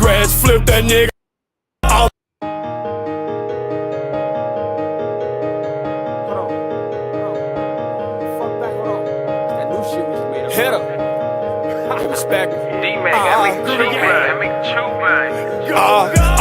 rest, flip that nigga. Hit him. Respect.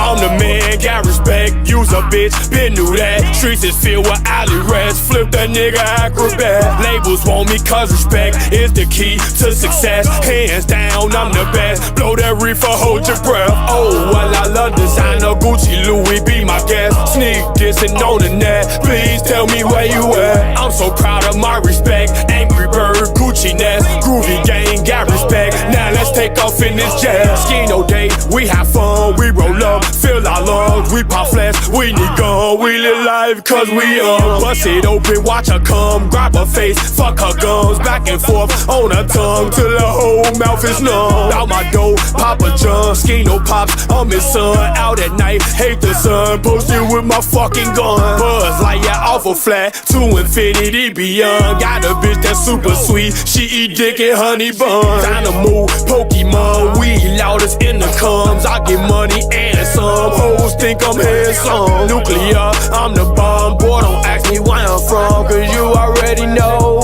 I'm the man, got respect. Use a bitch, been knew that. Streets is filled with alley rats. Flip that nigga acrobat. Labels want me cause respect is the key to success. Hands down, I'm the best. Blow that reefer, hold your breath. Oh, well, I love designer. Gucci, Louis, be my guest. Sneak dissing on the net. Please tell me where you at. I'm so proud of my respect. Angry Bird, Gucci Nest. Groovy gang, got respect. Now let's take off in this jet. Skino day, we have fun, we roll up, fill our lungs, we pop flash, we need gun, we live life cause we young. Bust it open, watch her come, grab her face, fuck her gums, back and forth on her tongue till the whole mouth is numb. Out my dough, Papa John, Skino pops, I'm his son, out at night, hate the sun, posted with my fucking gun. Buzz like yeah, awful flat, to infinity beyond. Got a bitch that's super sweet, she eat dick and honey bun. Time to move, Pokemon, we loudest in the comes. I get money and some hoes think I'm handsome. Nuclear, I'm the bomb. Boy, don't ask me where I'm from, cause you already know.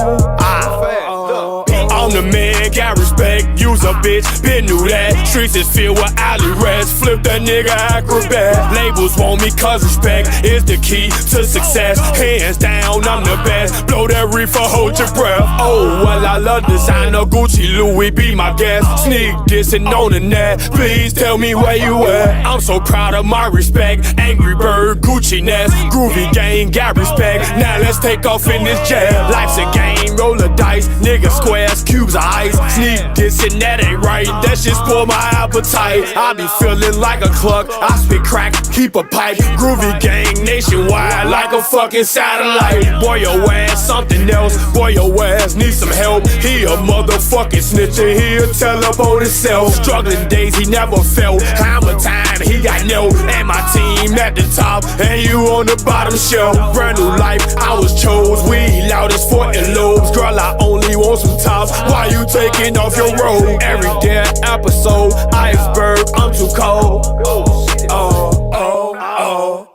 I'm the man, got respect. Use a bitch, been knew that. Streets is filled with alley rats. Flip that nigga acrobat. Labels want me cause respect is the key to success. Hands down, I'm the best. Blow that reefer, hold your breath. Oh, well, I love designer. Gucci, Louis, be my guest. Sneak dissing on the net. Please tell me where you at. I'm so proud of my respect. Angry Bird, Gucci Nest. Groovy gang, got respect. Now let's take off in this jet. Life's a game, roll the dice. Nigga squares, cubes of ice. Sneak dissing, that ain't right. That shit spoil my appetite. I be feeling like a cluck. I spit crack, keep a pipe. Groovy gang, nationwide, like a fucking satellite. Boy, your ass something else. Boy, your ass need some help. He a motherfucking snitch and he'll tell up on himself. Struggling days he never felt. Hammer time, he got nailed. And my team at the top, and you on the bottom shelf. Brand new life, I was chose. We loudest for lobes. Girl, I only want some tops. Why you taking off your robe? Every day episode, iceberg, I'm too cold.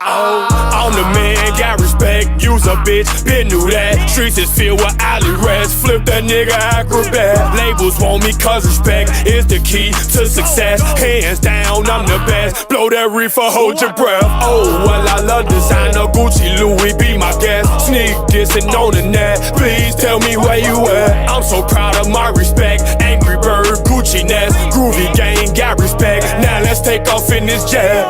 I'm the man, got respect. Use a bitch, been knew that. Streets is filled with alley rats. Flip that nigga acrobat. Labels want me cause respect is the key to success. Hands down, I'm the best. Blow that reefer, hold your breath. Oh, well, I love designer. Gucci, Louis, be my guest. Sneak dissing on the net. Please tell me where you at. I'm so proud of my respect. Angry Bird, Gucci Nest. Groovy gang, got respect. Now let's take off in this jet.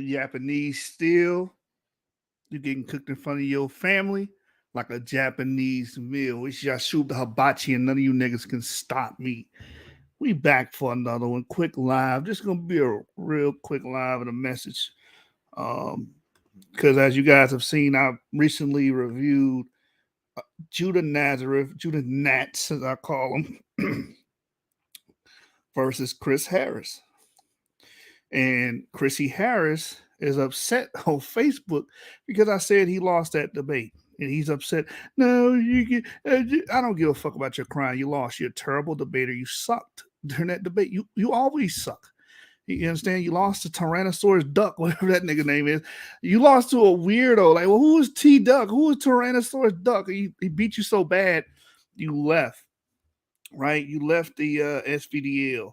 Japanese steel. You're getting cooked in front of your family like a Japanese meal. It's Yashuba Hibachi, and none of you niggas can stop me. We back for another one. Quick live. Just gonna be a real quick live and a message. Because as you guys have seen, I recently reviewed Judah Nazareth, Judah Nats, as I call him, versus Chris Harris. And Chrissy Harris is upset on Facebook because I said he lost that debate. And he's upset. No, I don't give a fuck about your crying. You lost. You're a terrible debater. You sucked during that debate. You always suck. You understand? You lost to Tyrannosaurus Duck, whatever that nigga name is. You lost to a weirdo. Like, well, who is T Duck? Who is Tyrannosaurus Duck? He beat you so bad, you left. Right? You left the SVDL.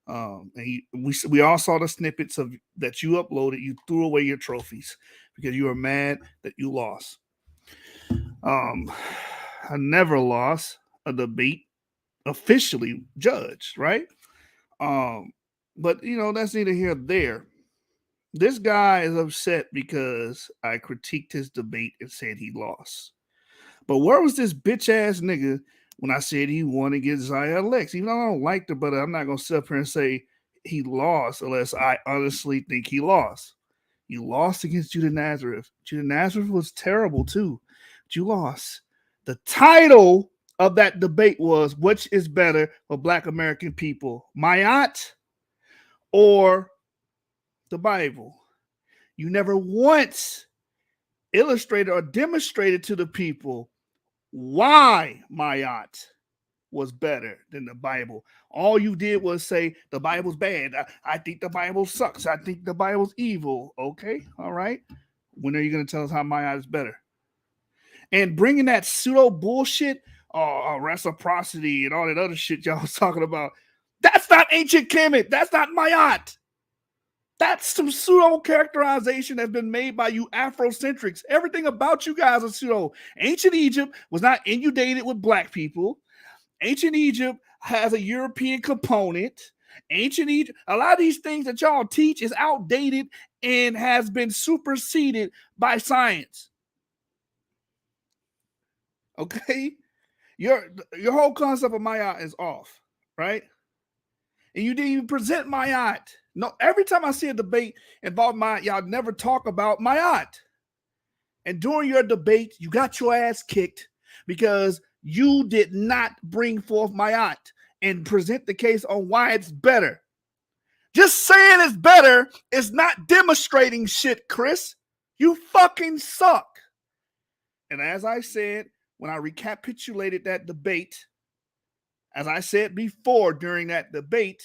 And we all saw the snippets of that you uploaded. You threw away your trophies because you were mad that you lost. I never lost a debate officially judged, right? But you know, that's neither here nor there. This guy is upset because I critiqued his debate and said he lost. But where was this bitch ass nigga when I said he won against Zaya Lex? Even though I don't like the brother, I'm not gonna sit up here and say he lost unless I honestly think he lost. You lost against Judah Nazareth. Judah Nazareth was terrible too. But you lost. The title of that debate was which is better for Black American people, Mayat or the Bible. You never once illustrated or demonstrated to the people why Mayat was better than the Bible. All you did was say the Bible's bad. I think the Bible sucks. I think the Bible's evil. Okay, all right. When are you going to tell us how Mayat is better? And bringing that pseudo bullshit, reciprocity and all that other shit y'all was talking about, that's not ancient Kemet. That's not Mayat. That's some pseudo characterization that's been made by you Afrocentrics. Everything about you guys is pseudo. Ancient Egypt was not inundated with black people. Ancient Egypt has a European component. Ancient Egypt, a lot of these things that y'all teach is outdated and has been superseded by science. Okay? Your whole concept of Mayat is off, right? And you didn't even present Mayat. No, every time I see a debate involving Mayat, y'all never talk about Mayat. And during your debate, you got your ass kicked because you did not bring forth Mayat and present the case on why it's better. Just saying it's better is not demonstrating shit, Chris. You fucking suck. And as I said, when I recapitulated that debate, as I said before during that debate,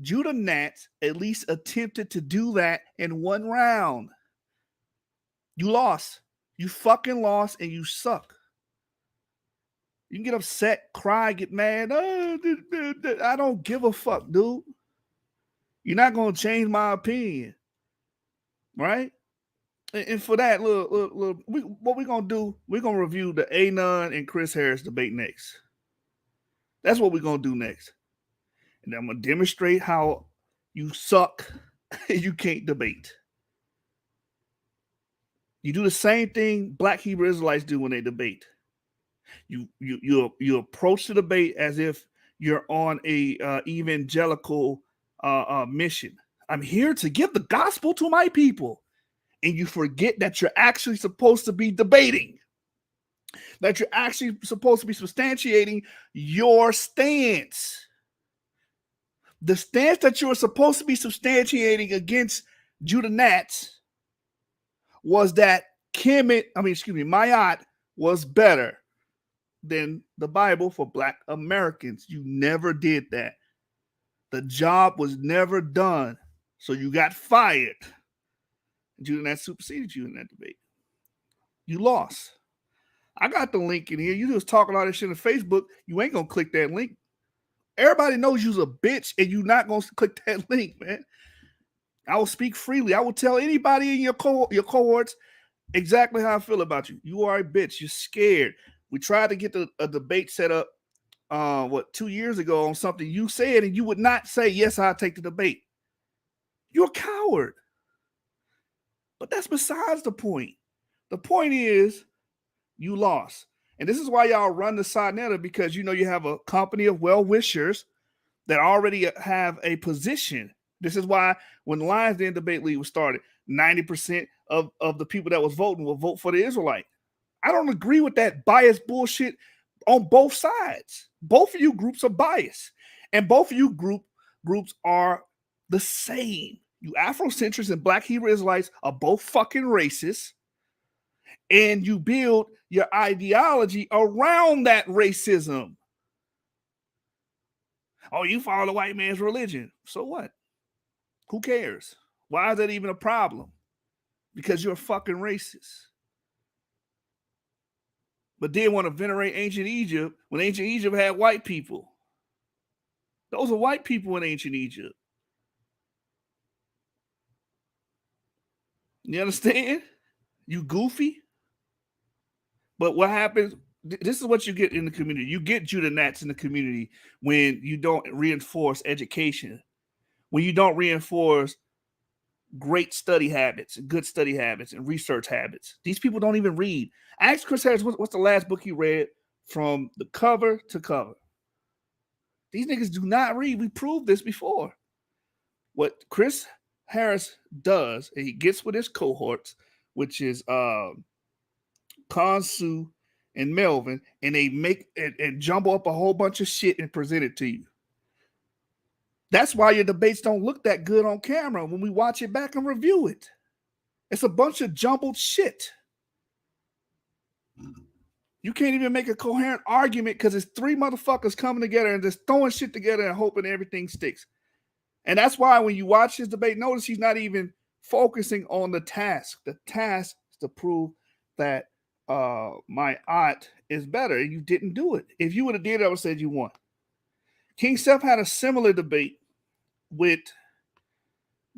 Judah Nats at least attempted to do that in one round. You lost. You fucking lost and you suck. You can get upset, cry, get mad. I don't give a fuck, dude. You're not going to change my opinion. Right? And for that, what we're going to do, we're going to review the Anon and Chris Harris debate next. That's what we're going to do next. And I'm going to demonstrate how you suck and you can't debate. You do the same thing Black Hebrew Israelites do when they debate. You approach the debate as if you're on a evangelical mission. I'm here to give the gospel to my people. And you forget that you're actually supposed to be debating. That you're actually supposed to be substantiating your stance. The stance that you were supposed to be substantiating against Judah Nats was that Mayat was better than the Bible for Black Americans. You never did that. The job was never done. So you got fired. Judah Nats superseded you in that debate. You lost. I got the link in here. You just talking all this shit on Facebook. You ain't going to click that link. Everybody knows you's a bitch and you're not going to click that link, man. I will speak freely. I will tell anybody in your cohorts exactly how I feel about you. You are a bitch. You're scared. We tried to get a debate set up 2 years ago on something you said, and you would not say, yes, I'll take the debate. You're a coward. But that's besides the point. The point is you lost. And this is why y'all run the Sinetta, because you know you have a company of well-wishers that already have a position. This is why when the Lions Den debate league was started, 90% of the people that was voting will vote for the Israelite. I don't agree with that biased bullshit on both sides. Both of you groups are biased. And both of you groups are the same. You Afrocentrics and Black Hebrew Israelites are both fucking racist. And you build your ideology around that racism. Oh, you follow the white man's religion. So what? Who cares? Why is that even a problem? Because you're a fucking racist. But then want to venerate ancient Egypt when ancient Egypt had white people. Those are white people in ancient Egypt. You understand? You goofy. But what happens, this is what you get in the community. You get Judah Nats in the community when you don't reinforce education, when you don't reinforce great study habits, good study habits, and research habits. These people don't even read. I asked Chris Harris, what's the last book he read from the cover to cover? These niggas do not read. We proved this before. What Chris Harris does, and he gets with his cohorts, which is Kansu and Melvin, and they make and jumble up a whole bunch of shit and present it to you. That's why your debates don't look that good on camera when we watch it back and review it. It's a bunch of jumbled shit. You can't even make a coherent argument because it's three motherfuckers coming together and just throwing shit together and hoping everything sticks. And that's why when you watch his debate, notice he's not even focusing on the task. The task is to prove that my aunt is better. You didn't do it. If you would have did it, I would have said you won. King Seth had a similar debate with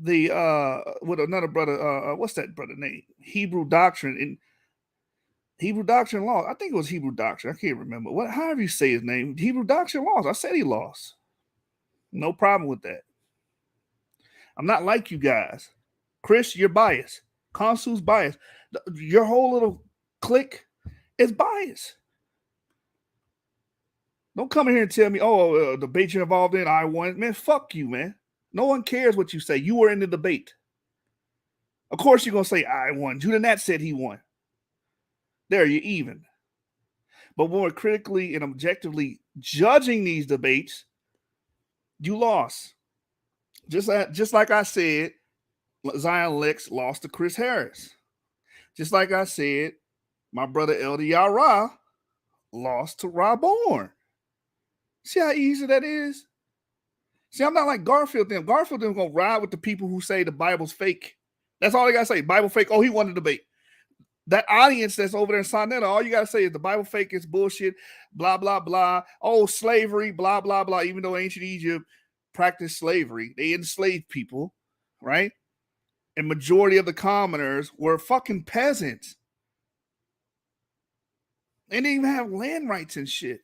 with another brother. What's that brother name? Hebrew Doctrine. And Hebrew Doctrine lost. I think it was Hebrew Doctrine. I can't remember. However you say his name. Hebrew Doctrine lost. I said he lost. No problem with that. I'm not like you guys. Chris, you're biased. Consul's biased. Your whole little clique is biased. Don't come in here and tell me, debate you're involved in, I won. Man, fuck you, man. No one cares what you say. You were in the debate. Of course you're going to say, I won. Judah Nat said he won. There, you're even. But when we're critically and objectively judging these debates, you lost. Just like I said, Zion Lex lost to Chris Harris. Just like I said, my brother Elder Yara lost to Rob Bourne. See how easy that is? See, I'm not like Garfield them. Garfield them gonna ride with the people who say the Bible's fake. That's all they gotta say. Bible fake. Oh, he won the debate. That audience that's over there in Sonetta, all you gotta say is the Bible fake is bullshit, blah, blah, blah. Oh, slavery, blah, blah, blah. Even though ancient Egypt practiced slavery, they enslaved people, right? And majority of the commoners were fucking peasants. They didn't even have land rights and shit.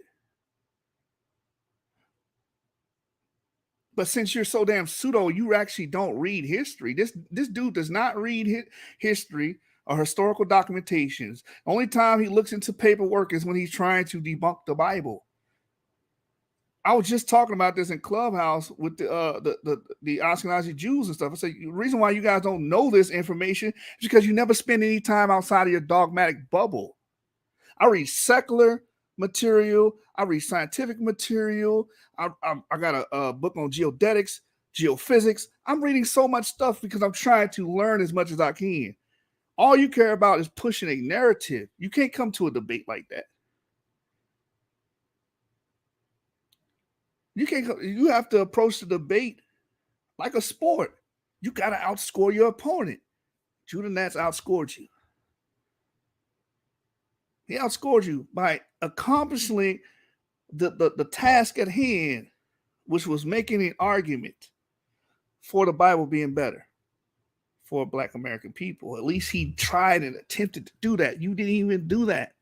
But since you're so damn pseudo, you actually don't read history. This dude does not read history or historical documentations. The only time he looks into paperwork is when he's trying to debunk the Bible. I was just talking about this in Clubhouse with the Ashkenazi Jews and stuff. I said the reason why you guys don't know this information is because you never spend any time outside of your dogmatic bubble. I read secular material. I read scientific material. I got a book on geodetics, geophysics. I'm reading so much stuff because I'm trying to learn as much as I can. All you care about is pushing a narrative. You can't come to a debate like that. You have to approach the debate like a sport. You got to outscore your opponent. Judah Nats outscored you. He outscored you by accomplishing the task at hand, which was making an argument for the Bible being better for Black American people. At least he tried and attempted to do that. You didn't even do that.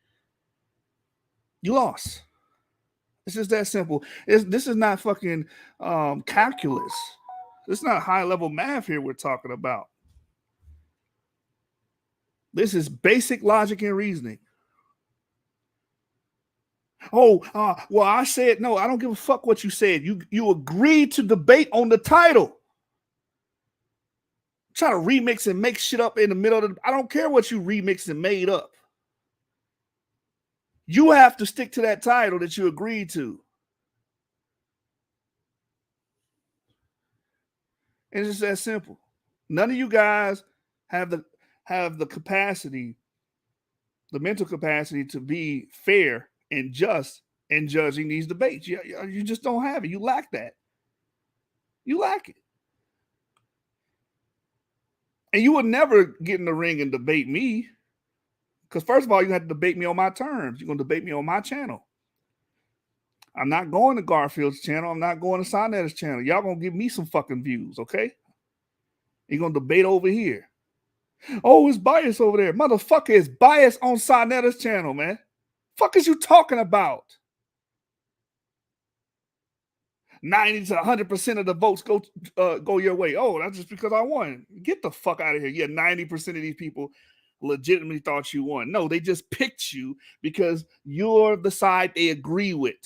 You lost. It's just that simple. This is not fucking calculus. It's not high-level math here we're talking about. This is basic logic and reasoning. Well, I said, no, I don't give a fuck what you said. You agreed to debate on the title. Try to remix and make shit up in the middle of I don't care what you remixed and made up. You have to stick to that title that you agreed to. And it's just that simple. None of you guys have the capacity, the mental capacity to be fair and just in judging these debates. You just don't have it. You lack that. You lack it. And you would never get in the ring and debate me. Because first of all, you have to debate me on my terms. You're going to debate me on my channel. I'm not going to Garfield's channel. I'm not going to Sonetta's channel. Y'all going to give me some fucking views, okay? You're going to debate over here. Oh, it's bias over there. Motherfucker, it's bias on Sonetta's channel, man. Fuck is you talking about? 90 to 100% of the votes go your way. Oh, that's just because I won. Get the fuck out of here. Yeah, 90% of these people legitimately thought you won. No, they just picked you because you're the side they agree with.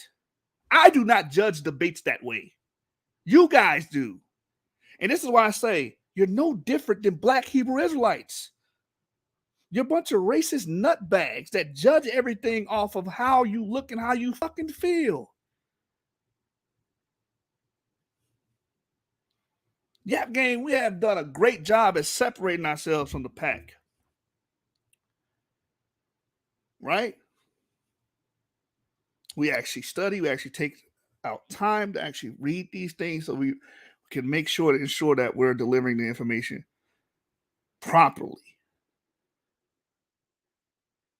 I do not judge debates that way. You guys do. And this is why I say you're no different than Black Hebrew Israelites. You're a bunch of racist nutbags that judge everything off of how you look and how you fucking feel. Yap Gang, we have done a great job at separating ourselves from the pack. Right? We actually study, we actually take out time to actually read these things so we can make sure to ensure that we're delivering the information properly.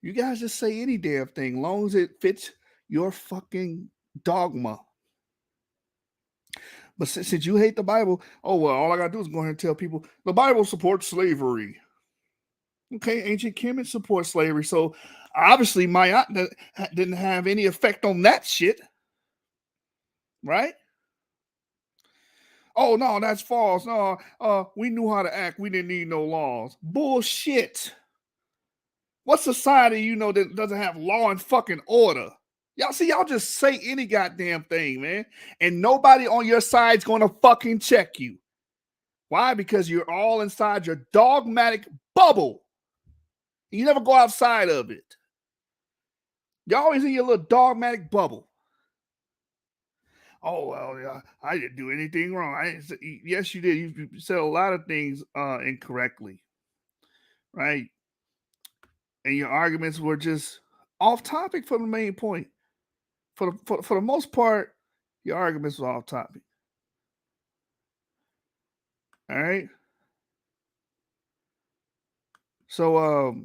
You guys just say any damn thing, long as it fits your fucking dogma. But since you hate the Bible, oh well, all I gotta do is go ahead and tell people the Bible supports slavery. Okay, ancient Kemet supports slavery, so obviously Ma'at didn't have any effect on that shit, right? Oh no, that's false. No, we knew how to act. We didn't need no laws. Bullshit. What society you know that doesn't have law and fucking order? Y'all see, y'all just say any goddamn thing, man, and nobody on your side's gonna fucking check you. Why? Because you're all inside your dogmatic bubble. You never go outside of it. You're always in your little dogmatic bubble. Oh well, yeah, I didn't do anything wrong. I didn't say, yes, you did. You said a lot of things incorrectly, right? And your arguments were just off topic from the main point. For the most part, your arguments were off topic. All right. So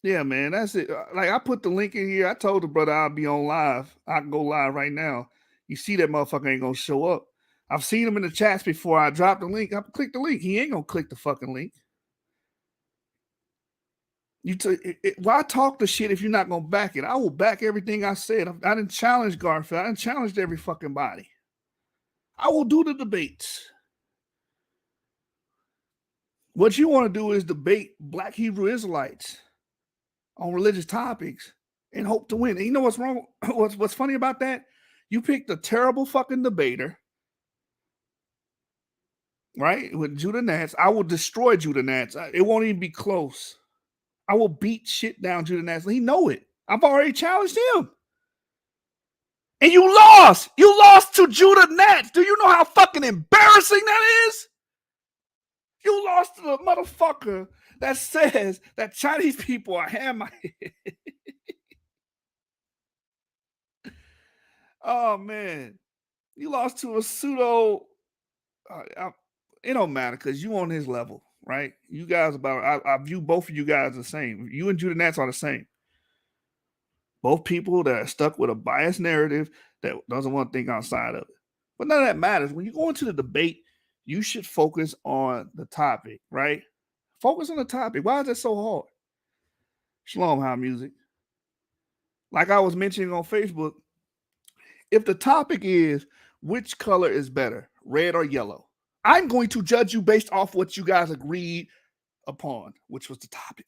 yeah, man, that's it. Like I put the link in here. I told the brother I'll be on live. I can go live right now. You see that motherfucker ain't gonna show up. I've seen him in the chats before. I dropped the link. I click the link. He ain't gonna click the fucking link. Why talk the shit if you're not gonna back it? I will back everything I said. I didn't challenge Garfield. I didn't challenge every fucking body. I will do the debates. What you want to do is debate Black Hebrew Israelites on religious topics and hope to win. And you know what's wrong? What's funny about that? You picked a terrible fucking debater, right? With Judah Nats. I will destroy Judah Nats. It won't even be close. I will beat shit down Judah Nats. He know it. I've already challenged him. And you lost. You lost to Judah Nats. Do you know how fucking embarrassing that is? You lost to the motherfucker that says that Chinese people are Hamites. Oh, man. You lost to a pseudo. It don't matter because you on his level, right? You guys I view both of you guys the same. You and Judah Nats are the same. Both people that are stuck with a biased narrative that doesn't want to think outside of it. But none of that matters. When you go into the debate, you should focus on the topic, right? Focus on the topic. Why is that so hard? Shalom, High Music. Like I was mentioning on Facebook, if the topic is which color is better, red or yellow, I'm going to judge you based off what you guys agreed upon, which was the topic.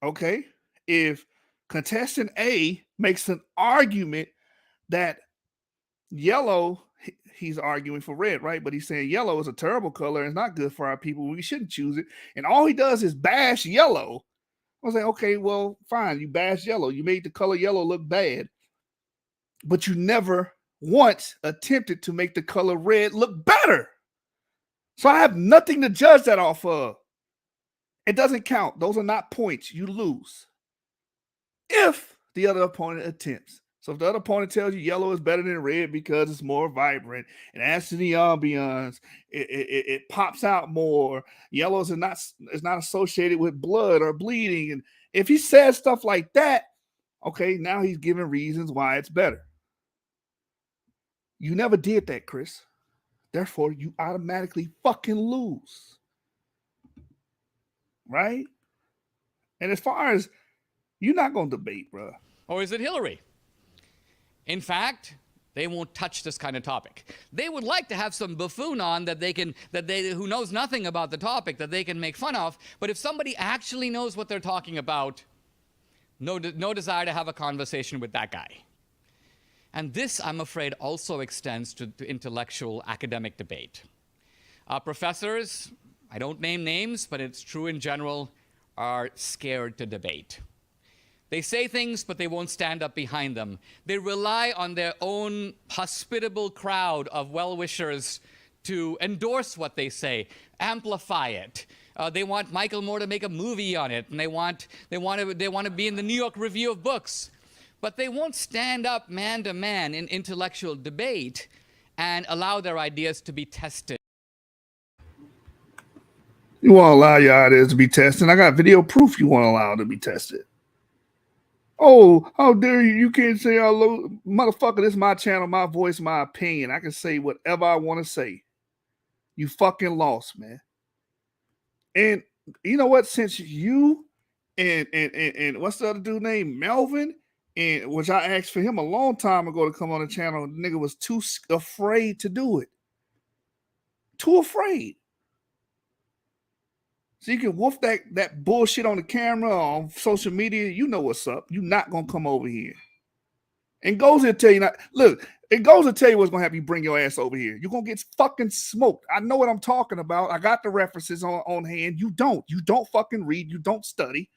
Okay? If contestant A makes an argument that yellow, he's arguing for red, right? But he's saying yellow is a terrible color and it's not good for our people. We shouldn't choose it. And all he does is bash yellow. I was like, okay, well, fine. You bash yellow. You made the color yellow look bad. But you never once attempted to make the color red look better. So I have nothing to judge that off of. It doesn't count. Those are not points. You lose if the other opponent attempts. So if the other opponent tells you yellow is better than red because it's more vibrant, it adds to the ambiance, it pops out more. Yellow is not associated with blood or bleeding. And if he says stuff like that, okay, now he's giving reasons why it's better. You never did that, Chris. Therefore, you automatically fucking lose. Right? And as far as you're not going to debate, bro. Or is it Hillary? In fact, they won't touch this kind of topic. They would like to have some buffoon on who knows nothing about the topic that they can make fun of. But if somebody actually knows what they're talking about, no desire to have a conversation with that guy. And this, I'm afraid, also extends to intellectual academic debate. Professors, I don't name names, but it's true in general, are scared to debate. They say things, but they won't stand up behind them. They rely on their own hospitable crowd of well-wishers to endorse what they say, amplify it. They want Michael Moore to make a movie on it, and they want to be in the New York Review of Books. But they won't stand up man to man in intellectual debate and allow their ideas to be tested. You won't allow your ideas to be tested. I got video proof you won't allow them to be tested. Oh, how dare you? You can't say, oh, motherfucker, this is my channel, my voice, my opinion. I can say whatever I want to say. You fucking lost, man. And you know what? Since you and what's the other dude named Melvin, and which I asked for him a long time ago to come on the channel, the nigga was too afraid to do it. Too afraid. So you can wolf that bullshit on the camera, on social media. You know what's up. You're not going to come over here. And goes to tell you not. Look, it goes to tell you what's going to have you bring your ass over here. You're going to get fucking smoked. I know what I'm talking about. I got the references on hand. You don't. You don't fucking read. You don't study.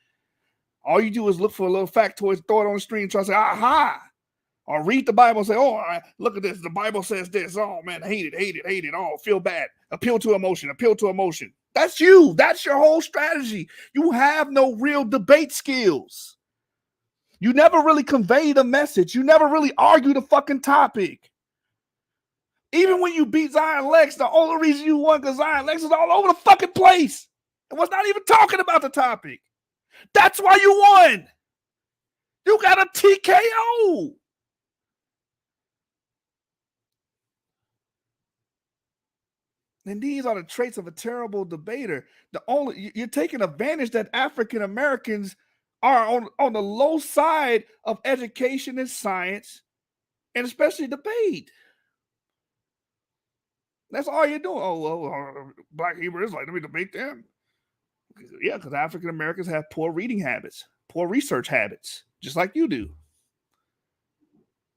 All you do is look for a little factoid, throw it on the screen, and try to say, aha. Or read the Bible and say, oh, all right, look at this. The Bible says this. Oh, man, hate it. Oh, feel bad. Appeal to emotion. That's you. That's your whole strategy. You have no real debate skills. You never really convey the message. You never really argue the fucking topic. Even when you beat Zion Lex, the only reason you won because Zion Lex is all over the fucking place and was not even talking about the topic. That's why you won. You got a TKO. And these are the traits of a terrible debater. You're taking advantage that African Americans are on the low side of education and science, and especially debate. That's all you're doing. Oh, well, Black Hebrew Israelites, let me debate them. Yeah, because African Americans have poor reading habits, poor research habits, just like you do.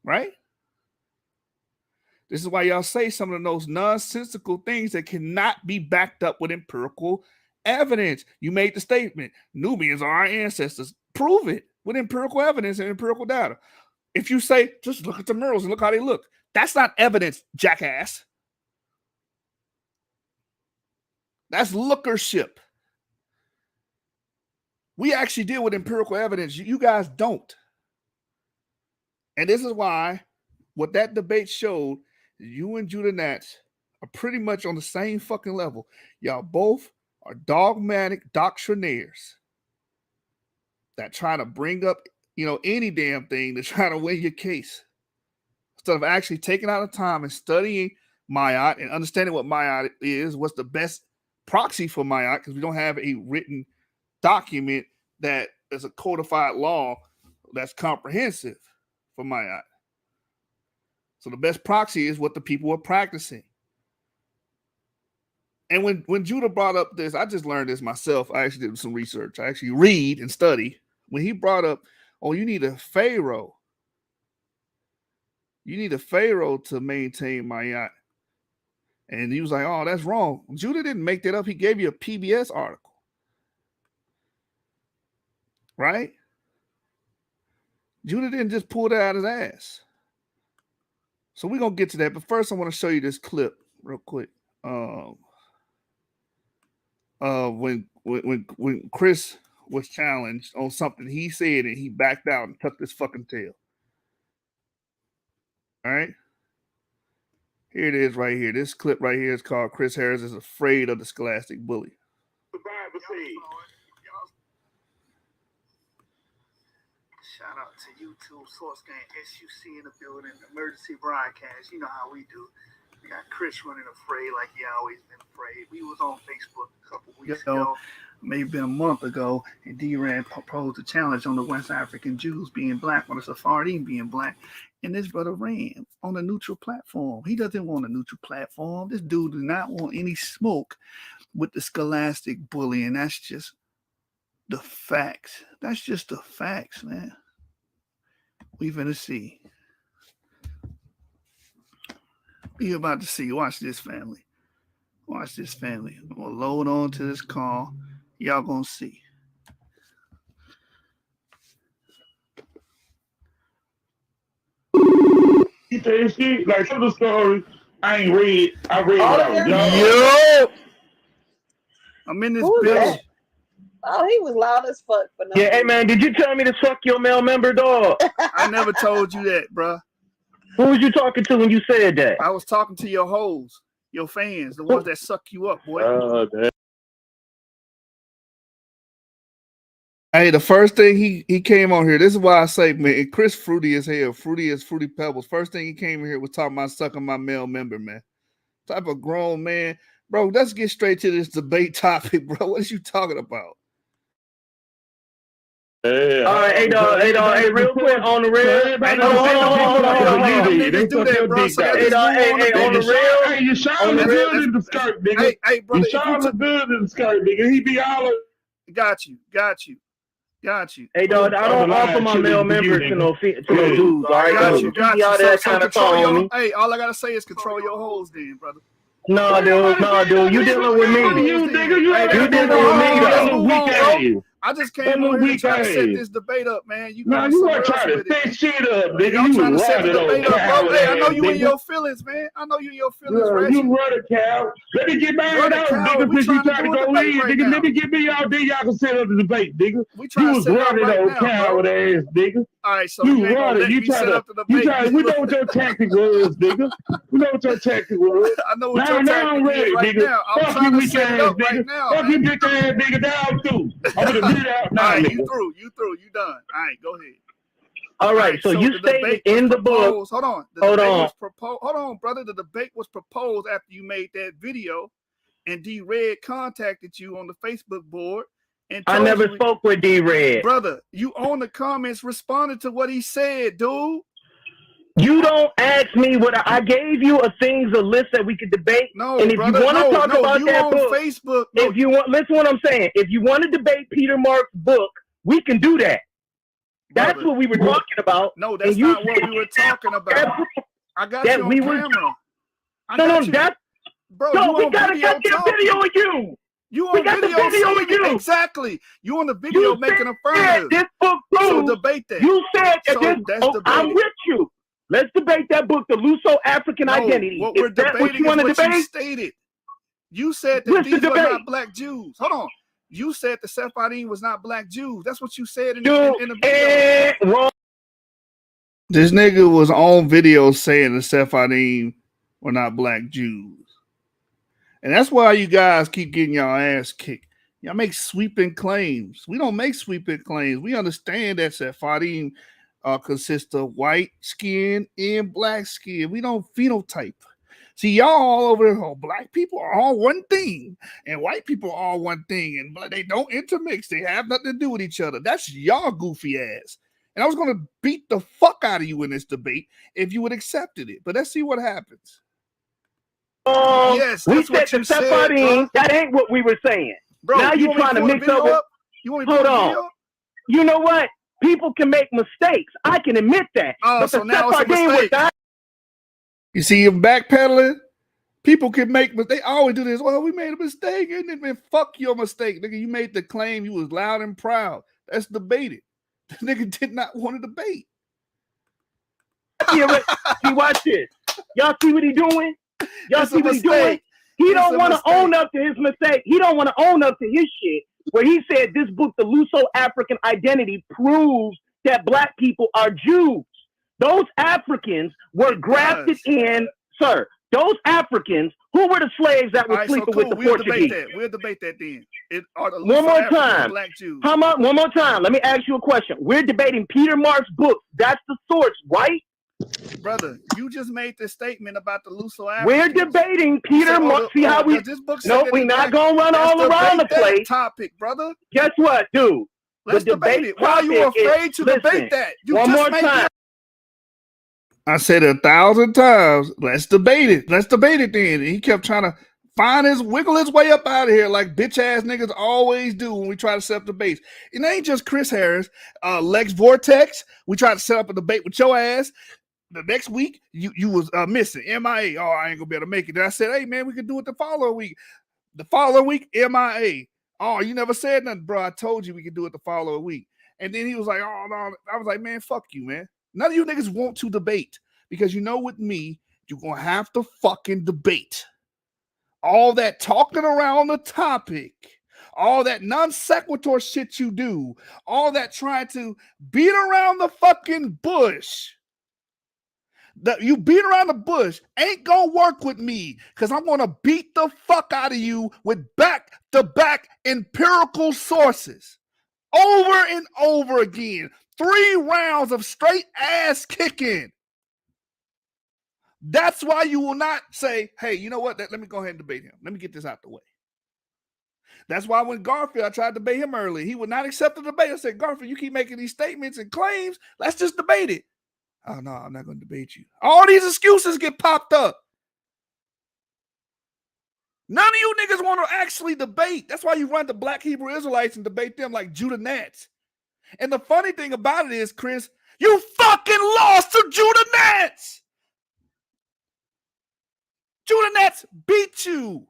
Right? This is why y'all say some of those nonsensical things that cannot be backed up with empirical evidence. You made the statement, Nubians are our ancestors. Prove it with empirical evidence and empirical data. If you say, just look at the murals and look how they look, that's not evidence, jackass. That's lookership. We actually deal with empirical evidence. You guys don't. And this is why what that debate showed, you and Judah Nats are pretty much on the same fucking level. Y'all both are dogmatic doctrinaires that try to bring up, any damn thing to try to win your case. Instead of actually taking out the time and studying Ma'at and understanding what Ma'at is, what's the best proxy for Ma'at, because we don't have a written document that is a codified law that's comprehensive for Ma'at. So the best proxy is what the people are practicing. And when Judah brought up this, I just learned this myself. I actually did some research. I actually read and study. When he brought up, oh, you need a pharaoh. You need a pharaoh to maintain Ma'at. And he was like, oh, that's wrong. Judah didn't make that up. He gave you a PBS article. Right? Judah didn't just pull that out of his ass. So we're going to get to that. But first, I want to show you this clip real quick. When Chris was challenged on something he said and he backed out and tucked his fucking tail. All right. Here it is right here. This clip right here is called Chris Harris is Afraid of the Scholastic Bully. Shout out to YouTube, Source Gang, SUC in the building, emergency broadcast. You know how we do. We got Chris running afraid like he always been afraid. We was on Facebook a couple weeks ago, maybe a month ago, and D-Ran proposed a challenge on the West African Jews being black, on the Sephardim being black. And this brother ran on a neutral platform. He doesn't want a neutral platform. This dude does not want any smoke with the scholastic bullying. That's just the facts. That's just the facts, man. We finna see. You're about to see. Watch this, family. Watch this, family. I'm gonna load on to this call. Y'all gonna see. He said, like, tell the story I ain't read. I read about Yo, I'm in this Who is bitch. that? Oh, he was loud as fuck for no Yeah, hey reason. man, did you tell me to suck your male member, dog? I never told you that, bruh. Who was you talking to when you said that? I was talking to your hoes, your fans, the ones that suck you up, boy. damn. Hey, the first thing he came on here, this is why I say, man, Chris fruity as hell, fruity as Fruity Pebbles. First thing he came in here was talking about sucking my male member, man. Type of grown man. Bro, let's get straight to this debate topic, bro. What is you talking about? Yeah, All right, hey, real quick, on the real. Ain't Hold on. niggas do that, bro. So Hey, dog, hey, on the real. Hey, you shine look good in the skirt, nigga. Hey, brother, You shine look good in the skirt, nigga. He be all over. Got you. Hey, dog, I don't offer my male members to no dudes, all right? Got you. So Control your, hey, all I gotta say is control your hoes, then, brother. No, dude, you dealing with me. You nigga, You dealing with me, weak ass. I just came on here to try to set this debate up, man. You Nah, you weren't trying to set shit up, nigga. I'm You trying to was set the running debate up, bro. Hey, I know you in nigga. your feelings, man. I know you in your feelings, Yeah, Reggie. you run a cow. Let me get mine out, nigga, since you trying to go lead, nigga. Let me get me out there. Y'all can set up the debate, nigga. You was running old coward ass, nigga. All right, so you running. You trying to, we know what your tactic was, nigga. We know what your tactic was. I know what your tactic is right now. I'm trying to set it up right now. Fuck you, bitch ass nigga, down too. I'm gonna beat out now, nigga. You through. You done. All right, go ahead. All right, so you stated in the book. Hold on. Hold on, brother. The debate was proposed after you made that video, and D Red contacted you on the Facebook board. And I never spoke with D Red. Brother, you on the comments responded to what he said, dude. You don't ask me what I gave you a list that we could debate. No, and if brother, you want to talk about that on book, Facebook, if you want, listen what I'm saying. If you want to debate Peter Mark's book, we can do that. That's brother, what we were talking about. No, that's not what we were talking about. I got you on camera. Bro, no, we gotta get a video of you. You on video of you. Exactly. You on the video making affirmative. This book proves. So debate that. You said that so I'm with you. Let's debate that book, The Luso-African Identity. What we're debating is what you stated. You said that these were not black Jews. Hold on. You said the Sephardim was not black Jews. That's what you said in the video. This nigga was on video saying the Sephardim were not black Jews. And that's why you guys keep getting y'all ass kicked. Y'all make sweeping claims. We don't make sweeping claims. We understand that Sephardim consists of white skin and black skin. We don't phenotype. See, y'all all over there, black people are all one thing, and white people are all one thing, and they don't intermix. They have nothing to do with each other. That's y'all goofy ass. And I was going to beat the fuck out of you in this debate if you would accepted it. But let's see what happens. Yes, we said the Sephardim. That ain't what we were saying. Bro, now you're trying to mix up with. Hold on. You know what? People can make mistakes. I can admit that. But so the now Sephardim it's a mistake. Was you see him backpedaling? People can make mistakes. They always do this. Well, we made a mistake, and then fuck your mistake, nigga. You made the claim. You was loud and proud. Let's debate it. The nigga did not want to debate. Yeah, see, watch this. Y'all see what he doing? Y'all see what he's doing? He don't want to own up to his mistake. He don't want to own up to his shit. Where he said this book, The Luso-African Identity, proves that black people are Jews. Those Africans were grafted in, sir. Those Africans, who were the slaves that were sleeping with the Portuguese? We'll debate that then. One more time. Black Jews. One more time. Let me ask you a question. We're debating Peter Mark's book. That's the source, right? Brother, you just made this statement about the Luso-Africans. We're debating Peter Mark. See how we? No, we're not gonna run all around the place. Topic, brother. Guess what, dude? Let's debate it. Why are you afraid to debate that? One more time. I said 1,000 times. Let's debate it. Let's debate it then. And he kept trying to wiggle his way up out of here like bitch ass niggas always do when we try to set up debates. It ain't just Chris Harris, Lex Vortex. We tried to set up a debate with your ass. The next week, you was missing. MIA. Oh, I ain't gonna be able to make it. Then I said, hey man, we can do it the following week. The following week, MIA. Oh, you never said nothing, bro. I told you we could do it the following week. And then he was like, oh no. I was like, man, fuck you, man. None of you niggas want to debate because you know with me, You're going to have to fucking debate. All that talking around the topic, all that non sequitur shit you do, all that trying to beat around the fucking bush. That you beat around the bush ain't gonna work with me, because I'm gonna beat the fuck out of you with back-to-back empirical sources over and over again. 3 rounds of straight ass kicking. That's why you will not say, hey, you know what? Let me go ahead and debate him. Let me get this out the way. That's why when Garfield, I tried to debate him earlier, he would not accept the debate. I said, Garfield, you keep making these statements and claims. Let's just debate it. Oh, no, I'm not going to debate you. All these excuses get popped up. None of you niggas want to actually debate. That's why you run to Black Hebrew Israelites and debate them like Judah Nats. And the funny thing about it is, Chris, you fucking lost to Judah Nats. Judah Nats beat you.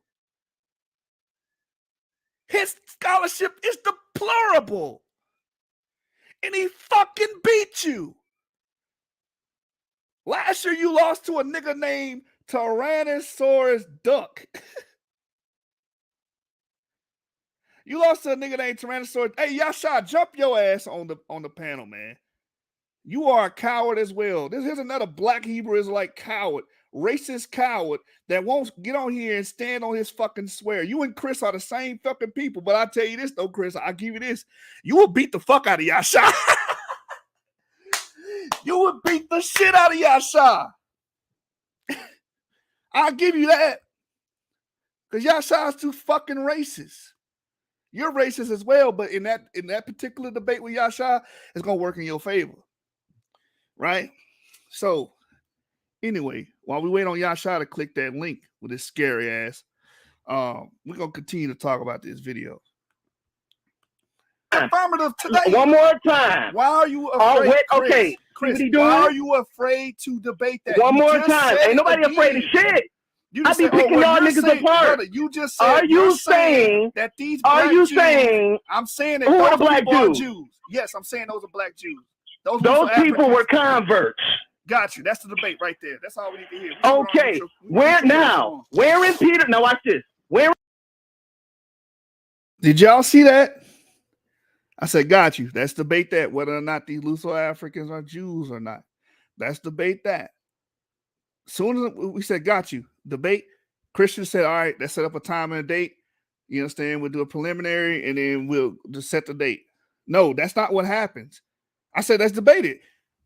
His scholarship is deplorable. And he fucking beat you. Last year, you lost to a nigga named Tyrannosaurus Duck. You lost to a nigga named Tyrannosaurus. Hey, Yasha, jump your ass on the panel, man. You are a coward as well. Here's another Black Hebrew Israelite coward, racist coward that won't get on here and stand on his fucking swear. You and Chris are the same fucking people, but I'll tell you this, though, Chris, I'll give you this. You will beat the fuck out of Yasha. You would beat the shit out of Yasha. I'll give you that. Because Yasha is too fucking racist. You're racist as well, but in that particular debate with Yasha, it's going to work in your favor. Right? So, anyway, while we wait on Yasha to click that link with his scary ass, we're going to continue to talk about this video. Affirmative today. One more time. Why are you afraid? Okay. Chris, why are you afraid to debate that? One more time. Ain't nobody afraid of shit. I be picking y'all niggas apart. Brother, you just said. Are you saying that these? Are you saying? I'm saying that who are those black people Jews? are Jews. Yes, I'm saying those are black Jews. Those people were converts. Got you. That's the debate right there. That's all we need to hear. Okay. Where now? Where in Peter? Now watch this. Where? Did y'all see that? I said, got you. Let's debate that, whether or not these Luso-Africans are Jews or not. Let's debate that. Soon as we said, got you, debate, Christians said, all right, let's set up a time and a date. You understand? We'll do a preliminary, and then we'll just set the date. No, that's not what happens. I said, let's debate it.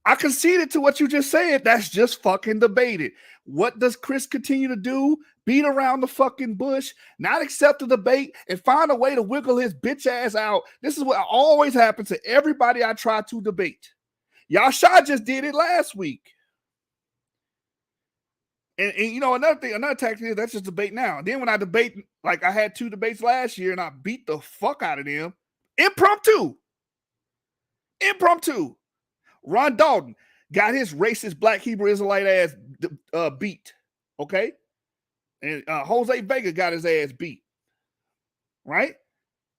I conceded to what you just said. That's just fucking debated. What does Chris continue to do? Beat around the fucking bush, not accept the debate, and find a way to wiggle his bitch ass out. This is what always happens to everybody I try to debate. Yasha just did it last week. And you know, another tactic is that's just debate now. And then when I debate, like I had 2 debates last year and I beat the fuck out of them. Impromptu. Ron Dalton got his racist Black Hebrew Israelite ass beat. Okay? And Jose Vega got his ass beat. Right?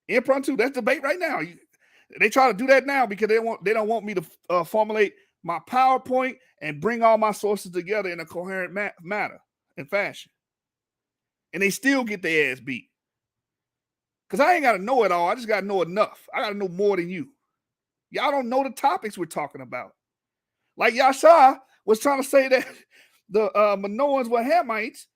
Impromptu. That's debate right now. They try to do that now because they don't want me to formulate my PowerPoint and bring all my sources together in a coherent manner and fashion. And they still get their ass beat. Because I ain't got to know it all. I just got to know enough. I got to know more than you. Y'all don't know the topics we're talking about. Like Yasha was trying to say that the Manoans were Hamites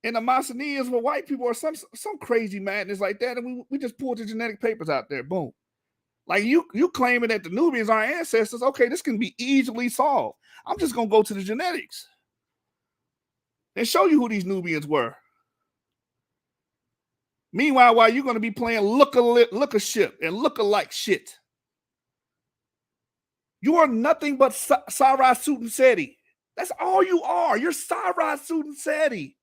and the Mycenaeans were white people or some crazy madness like that. And we just pulled the genetic papers out there. Boom. Like you claiming that the Nubians are our ancestors. Okay, this can be easily solved. I'm just going to go to the genetics and show you who these Nubians were. Meanwhile, while you're going to be playing look-a-ship and look-alike shit. You are nothing but Sarah Sutanseti. That's all you are. You're Sarah Sutanseti.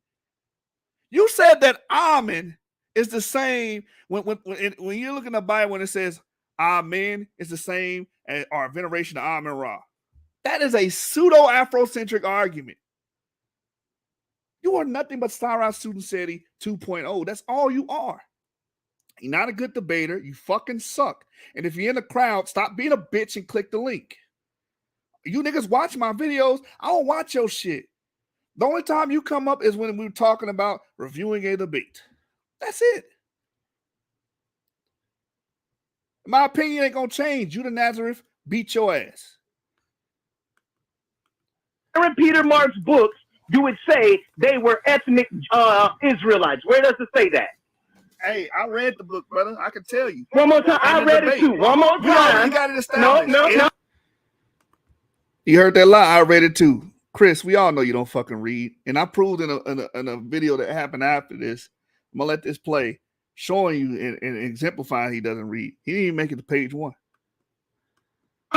You said that Amen is the same when you look in the Bible when it says Amen is the same as our veneration to Amen Ra. That is a pseudo-Afrocentric argument. You are nothing but Sarah Sutanseti 2.0. That's all you are. You're not a good debater. You fucking suck. And if you're in the crowd, stop being a bitch and click the link. You niggas watch my videos. I don't watch your shit. The only time you come up is when we're talking about reviewing a debate. That's it. My opinion ain't gonna change. Judah Nazareth beat your ass. In Peter Mark's books, do it say they were ethnic Israelites? Where does it say that? Hey, I read the book, brother. I can tell you. One more time. I read it too. One more time. Got it established. No. You heard that lie. I read it too. Chris, we all know you don't fucking read. And I proved in a video that happened after this. I'm gonna let this play, showing you and exemplifying he doesn't read. He didn't even make it to page 1.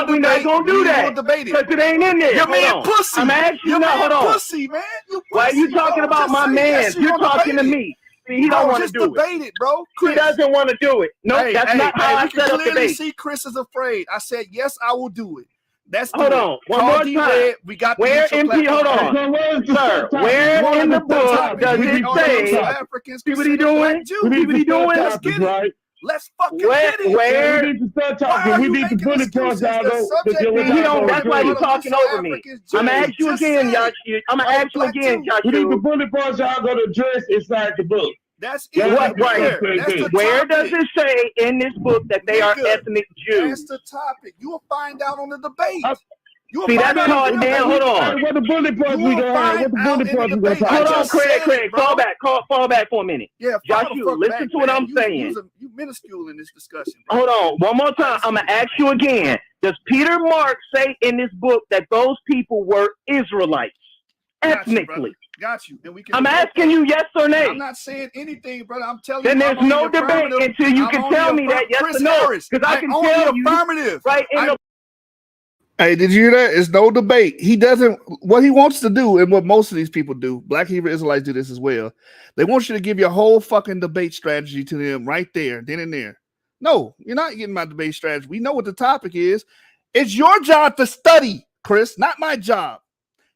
We're not gonna do that because it ain't in there. Your man pussy. I'm asking you now. Hold on. Pussy, man. You pussy, why are you talking about my man? You're talking to me. He don't want to do debate it, bro. Chris. He doesn't want to do it. No, that's not how I set up the debate. See, Chris is afraid. I said yes, I will do it. That's hold on. One more time. We got where MP? Hold on, sir. Where in the book does it say? See what he doing? See what he doing? Let's get it. Let's fucking get it. Where? We need to start talking. We need to put it towards our that's why you're talking over me. I'm gonna ask you again, Josh. I'm gonna ask you again, Josh. We need to put it towards y'all going to address inside the book. That's it. Right. Where does it say in this book that they are ethnic Jews? That's the topic. You will find out on the debate. See, that's called damn. Hold on. What the bullet points we gonna have? What the bullet points we gonna talk about? Hold on, Craig. Fall back for a minute. Yeah, Josh, listen to what I'm saying. You minuscule in this discussion. Hold on, one more time. I'm gonna ask you again. Does Peter Mark say in this book that those people were Israelites ethnically? Got you. And we can. I'm asking you yes or no. I'm not saying anything, brother. I'm telling you. Then there's no debate until you can tell me that yes or no. Because I can tell you affirmative. Right in the. Hey, did you hear that? It's no debate. He doesn't. What he wants to do, and what most of these people do, Black Hebrew Israelites do this as well. They want you to give your whole fucking debate strategy to them right there, then and there. No, you're not getting my debate strategy. We know what the topic is. It's your job to study, Chris, not my job.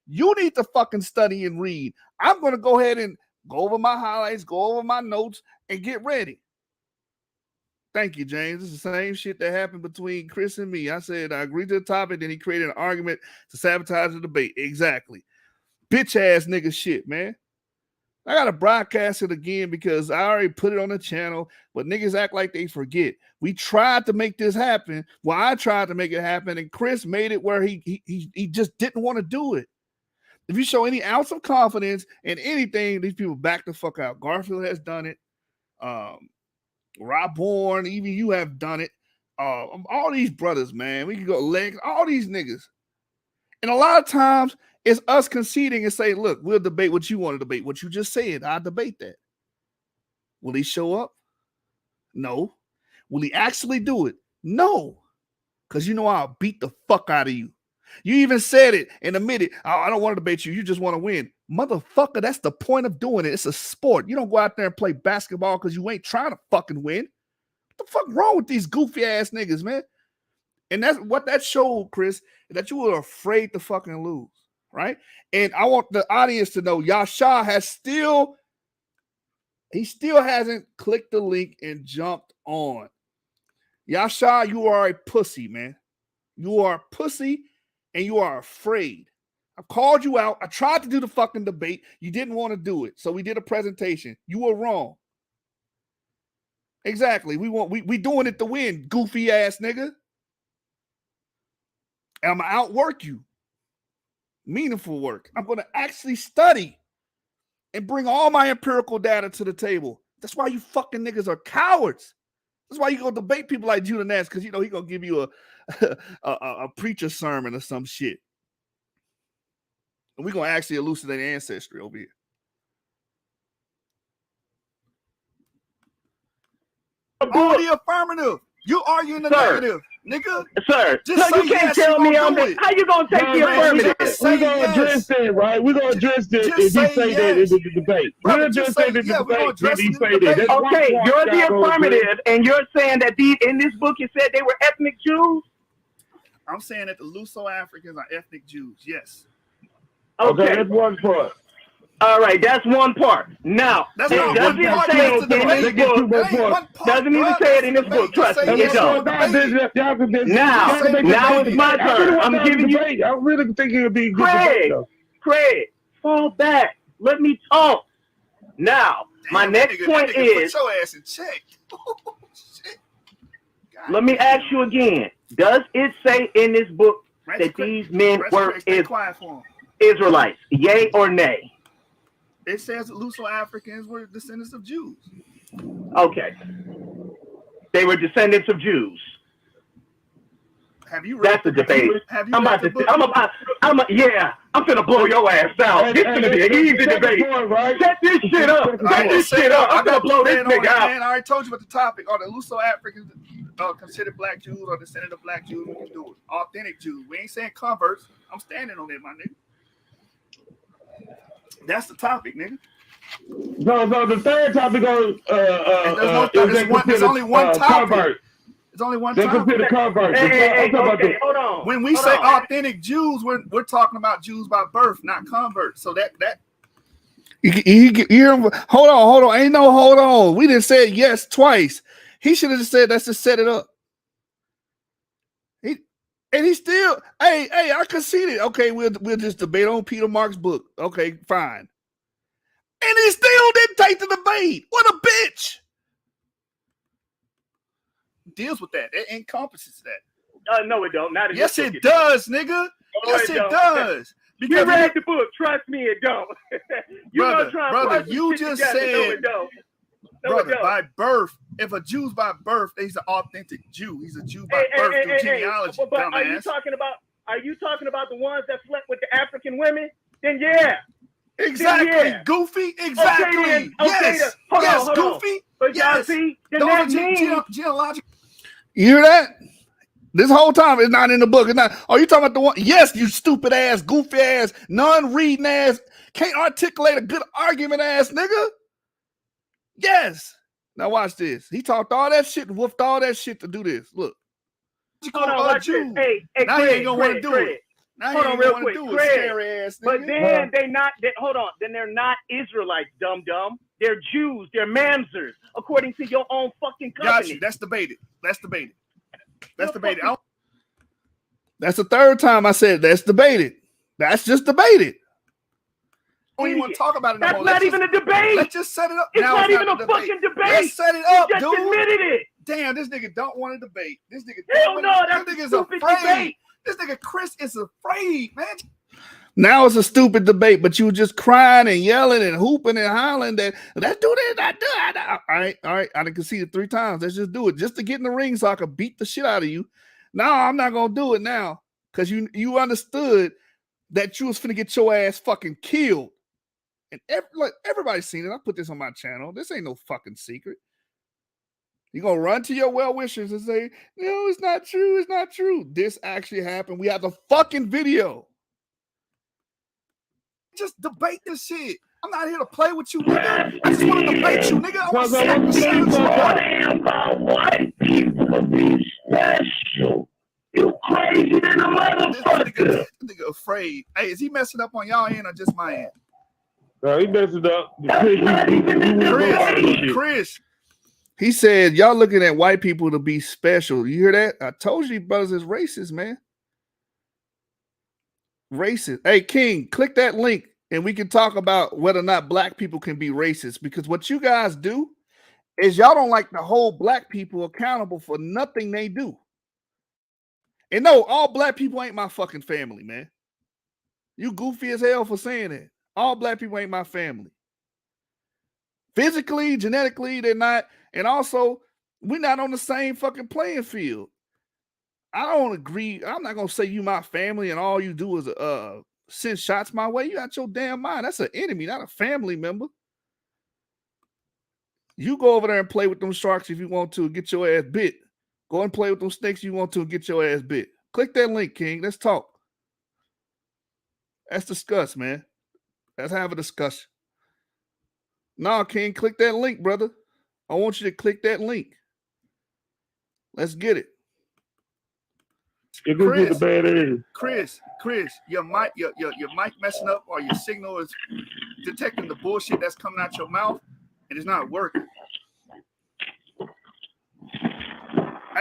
You need to fucking study and read. I'm going to go ahead and go over my highlights, go over my notes, and get ready. Thank you, James. It's the same shit that happened between Chris and me. I said I agreed to the topic, then he created an argument to sabotage the debate. Exactly. Bitch ass nigga shit, man. I got to broadcast it again because I already put it on the channel, but niggas act like they forget. We tried to make this happen. Well, I tried to make it happen, and Chris made it where he just didn't want to do it. If you show any ounce of confidence in anything, these people back the fuck out. Garfield has done it. Rob Bourne, even you have done it. All these brothers, man. We can go legs, all these niggas. And a lot of times it's us conceding and say, look, we'll debate what you want to debate. What you just said, I'll debate that. Will he show up? No. Will he actually do it? No. Because you know I'll beat the fuck out of you. You even said it and admitted, I don't want to debate you. You just want to win. Motherfucker, that's the point of doing it. It's a sport. You don't go out there and play basketball because you ain't trying to fucking win. What the fuck wrong with these goofy ass niggas, man? And that's what that showed, Chris, that you were afraid to fucking lose, right? And I want the audience to know Yasha has still hasn't clicked the link and jumped on. Yasha, you are a pussy, man. You are a pussy and you are afraid. I called you out. I tried to do the fucking debate. You didn't want to do it. So we did a presentation. You were wrong. Exactly. We doing it to win, goofy ass nigga. And I'm going to outwork you. Meaningful work. I'm going to actually study and bring all my empirical data to the table. That's why you fucking niggas are cowards. That's why you go debate people like Judah Nash, because you know he gonna give you a preacher sermon or some shit. And we're gonna actually elucidate ancestry over here. All the affirmative. You arguing the negative, nigga. Sir, no, you can't tell me I'm the. How you gonna take the affirmative? We're gonna address that, right? We're gonna address that if he say that in the debate. We're gonna just say that in the debate if he say that. Okay, you're the affirmative, and you're saying that in this book you said they were ethnic Jews? I'm saying that the Luso-Africans are ethnic Jews, yes. Okay, that's one part. All right, that's one part. Now, it doesn't say it in this book. Doesn't even say it in this book. Trust me, it don't. Now it's my turn. I'm giving you. I'm really thinking it'd be Craig. fall back. Let me talk. Now, my next point is. Put your ass in check. Shit. Let me ask you again. Does it say in this book that these men were Israelites? Yay or nay? It says that Luso-Africans were descendants of Jews. Okay. They were descendants of Jews. Have you read That's a debate. Have you I'm read about the to. book? I'm gonna blow your ass out. This is gonna be an easy debate. Set this shit up. Set this shit up. I'm gonna blow this nigga out. Man, I already told you about the topic. Are the Luso-Africans considered black Jews or descendant of black Jews? We can do it. Authentic Jews. We ain't saying converts. I'm standing on it, my nigga. That's the topic, nigga. So the third topic on there's only one topic. Convert. It's only one They topic. consider converts. Hey, okay, hold on. When we say authentic Jews, we're talking about Jews by birth, not converts. So that hold on. Ain't no hold on. We didn't say yes twice. He should have just said let's just set it up. And he still, hey, I conceded. Okay, we'll just debate on Peter Mark's book. Okay, fine. And he still didn't take the debate. What a bitch. deals with that. It encompasses that. No, it don't. Not yes, it does, nigga. Yes, it does. Because you read the book. Trust me, it don't. brother, you just said, brother, by birth, if a Jew's by birth, he's an authentic Jew. He's a Jew by birth through genealogy. But are you talking about the ones that slept with the African women? Then yeah. Exactly, then, yeah. Goofy. Exactly. Okay, yes. Hold on. Goofy. But yes. See, then that means genealogical. You hear that? This whole time it's not in the book. It's not. Are you talking about the one? Yes, you stupid ass, goofy ass, non-reading ass, can't articulate a good argument ass nigga. Yes. Now watch this. He talked all that shit and woofed all that shit to do this. Look. Hold on, watch this. Hey, now he ain't gonna want to do it. Now hold on, real quick. Ass but then hold on. Then they're not Israelites, dumb. They're Jews. They're Mamzers, according to your own fucking company. Got you. That's debated. That's the third time I said that's debated. That's just debated. Don't even want to talk about it no more. That's not even a debate. Let's just set it up. It's not even a fucking debate. Let's set it up, dude. You just admitted it. Damn, this nigga don't want to debate. This nigga hell no, that's a stupid debate. This nigga Chris is afraid, man. Now it's a stupid debate, but you were just crying and yelling and hooping and hollering that let's do this, all right. I done conceded 3 times. Let's just do it just to get in the ring so I can beat the shit out of you. No, I'm not gonna do it now because you understood that you was finna get your ass fucking killed. And everybody's seen it. I put this on my channel. This ain't no fucking secret. You're going to run to your well-wishers and say, no, it's not true. It's not true. This actually happened. We have the fucking video. Just debate this shit. I'm not here to play with you, nigga. I just want to debate you, nigga. I want to slap the shit about white people to be special. You crazy than a motherfucker. This nigga afraid. Hey, is he messing up on y'all end or just my end? No, he messed it up. Chris. He said, y'all looking at white people to be special. You hear that? I told you brothers is racist, man. Racist. Hey, King, click that link and we can talk about whether or not black people can be racist. Because what you guys do is y'all don't like to hold black people accountable for nothing they do. And no, all black people ain't my fucking family, man. You goofy as hell for saying that. All black people ain't my family. Physically, genetically, they're not. And also, we're not on the same fucking playing field. I don't agree. I'm not going to say you my family and all you do is send shots my way. You out your damn mind. That's an enemy, not a family member. You go over there and play with them sharks if you want to, get your ass bit. Go and play with them snakes you want to and get your ass bit. Click that link, King. Let's talk. Let's discuss, man. Let's have a discussion. No, King, click that link, brother. I want you to click that link. Let's get it. Chris, your mic messing up or your signal is detecting the bullshit that's coming out your mouth and it's not working.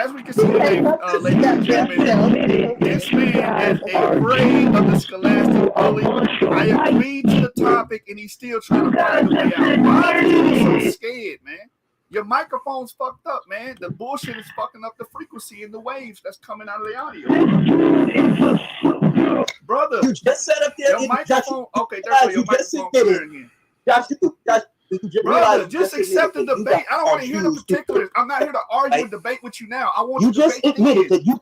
as we can see today, ladies and gentlemen, this man is afraid of the scholastic bully. I agreed to the topic, and he's still trying to find a way out. Why is he so scared, man? Your microphone's fucked up, man. The bullshit is fucking up the frequency and the waves that's coming out of the audio. Brother, you just said up there. Your microphone, okay, there your microphone clear again. Brother, just accept the debate. I don't want to hear the particulars. I'm not here to argue and debate with you now. I want you just admitted that you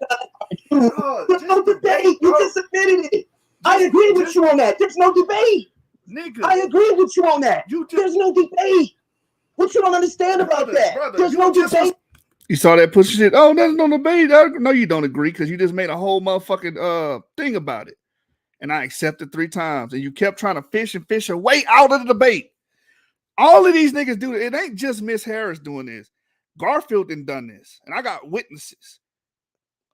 got no debate. You just admitted it. I agree with you on that. There's no debate. Nigga. I agree with you on that. There's no debate. What you don't understand about that? There's no debate. You saw that pussy shit? Oh, there's no debate. No, you don't agree because you just made a whole motherfucking thing about it. And I accepted 3 times. And you kept trying to fish your way out of the debate. All of these niggas do it. It ain't just Miss Harris doing this. Garfield done this. And I got witnesses.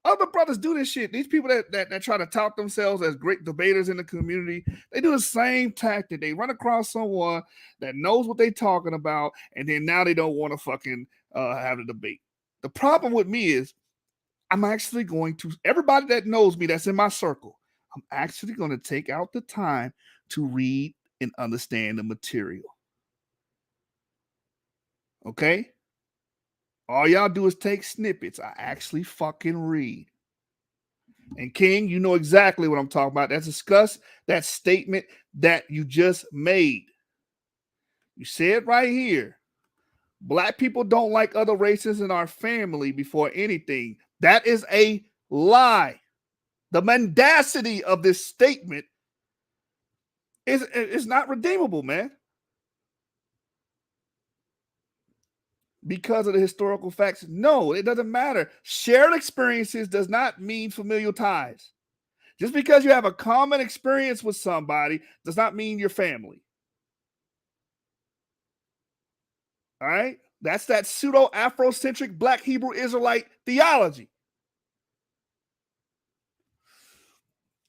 Other brothers do this shit. These people that try to tout themselves as great debaters in the community, they do the same tactic. They run across someone that knows what they're talking about, and then now they don't want to fucking have a debate. The problem with me is I'm actually going to, everybody that knows me that's in my circle, I'm actually going to take out the time to read and understand the material. Okay? All y'all do is take snippets. I actually fucking read. And King, you know exactly what I'm talking about. That's discuss that statement that you just made. You said right here, Black people don't like other races in our family before anything. That is a lie. The mendacity of this statement is not redeemable, man. Because of the historical facts? No, it doesn't matter. Shared experiences does not mean familial ties. Just because you have a common experience with somebody does not mean your family. All right? That's that pseudo-Afrocentric Black Hebrew Israelite theology.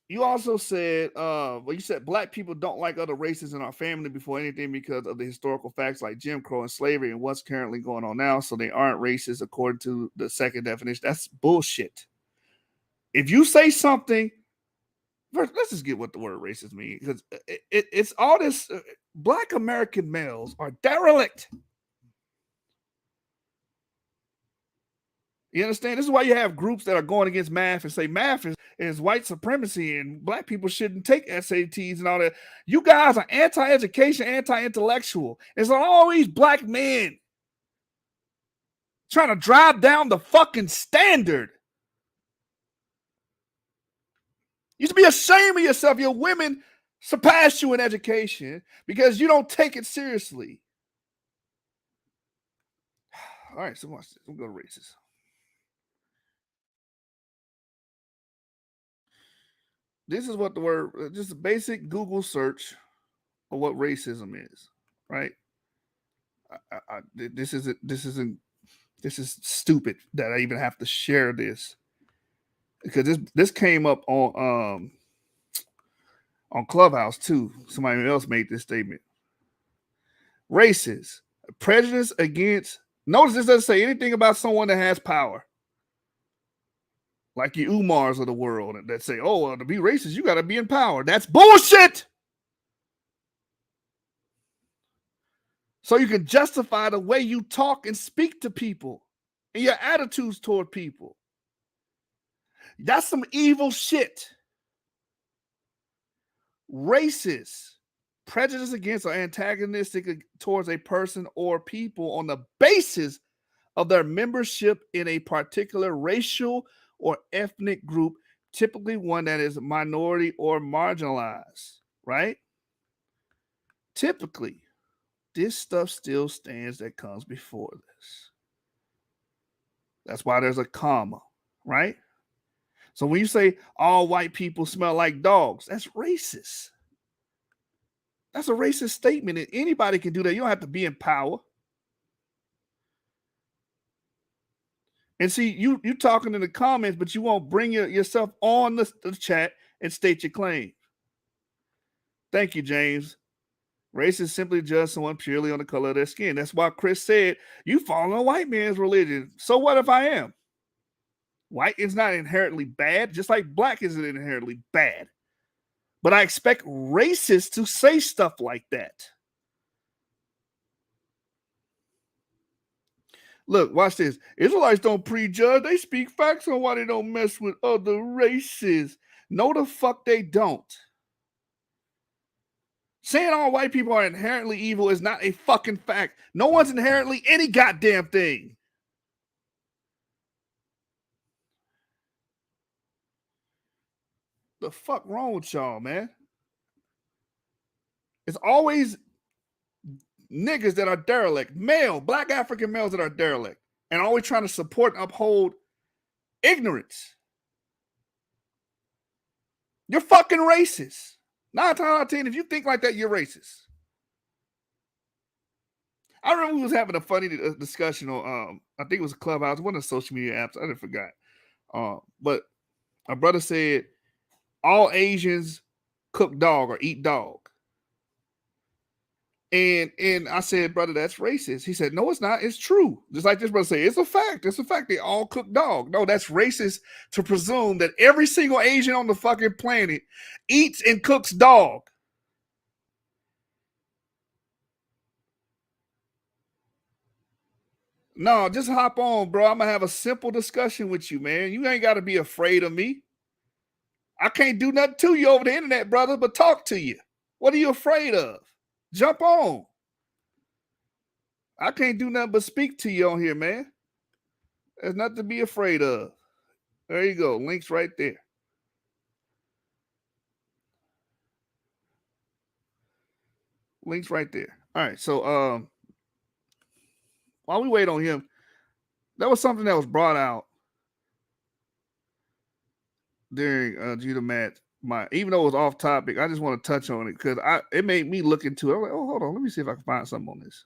You also said, you said Black people don't like other races in our family before anything because of the historical facts like Jim Crow and slavery and what's currently going on now. So they aren't racist according to the second definition. That's bullshit. If you say something, first, let's just get what the word racist means, because it's all this. Black American males are derelict. You understand? This is why you have groups that are going against math and say math is white supremacy and Black people shouldn't take SATs and all that. You guys are anti-education, anti-intellectual. It's always Black men trying to drive down the fucking standard. You should be ashamed of yourself. Your women surpass you in education because you don't take it seriously. All right, so watch this. We'll go to races. This is what the word, just a basic Google search of what racism is, right? This is stupid that I even have to share this because this came up on Clubhouse too. Somebody else made this statement. Racist, prejudice against. Notice this doesn't say anything about someone that has power. Like your Umars of the world that say, oh, well, to be racist, you got to be in power. That's bullshit. So you can justify the way you talk and speak to people and your attitudes toward people. That's some evil shit. Racist, prejudice against or antagonistic towards a person or people on the basis of their membership in a particular racial or ethnic group, typically one that is minority or marginalized, right? Typically, this stuff still stands that comes before this. That's why there's a comma, right? So when you say all white people smell like dogs, that's racist. That's a racist statement, and anybody can do that. You don't have to be in power. And see, you talking in the comments, but you won't bring yourself on the chat and state your claim. Thank you, James. Race is simply judge someone purely on the color of their skin. That's why Chris said, you follow a white man's religion. So what if I am? White is not inherently bad, just like black isn't inherently bad. But I expect racists to say stuff like that. Look, watch this. Israelites don't prejudge. They speak facts on why they don't mess with other races. No, the fuck they don't. Saying all white people are inherently evil is not a fucking fact. No one's inherently any goddamn thing. The fuck wrong with y'all, man? It's always niggas that are derelict, black African males that are derelict, and always trying to support and uphold ignorance. You're fucking racist. 9 times out of 10, if you think like that, you're racist. I remember we was having a funny discussion on, I think it was a Clubhouse, one of the social media apps. I didn't forget. But my brother said all Asians cook dog or eat dog. And I said, brother, that's racist. He said, no, it's not. It's true. Just like this brother said, it's a fact. It's a fact. They all cook dog. No, that's racist to presume that every single Asian on the fucking planet eats and cooks dog. No, just hop on, bro. I'm going to have a simple discussion with you, man. You ain't got to be afraid of me. I can't do nothing to you over the internet, brother, but talk to you. What are you afraid of? Jump on. I can't do nothing but speak to you on here, man. There's nothing to be afraid of. There you go. Links right there. Links right there. All right. So while we wait on him, that was something that was brought out during Judah Matt. Even though it was off topic, I just want to touch on it because it made me look into it. I'm like, oh, hold on, let me see if I can find something on this.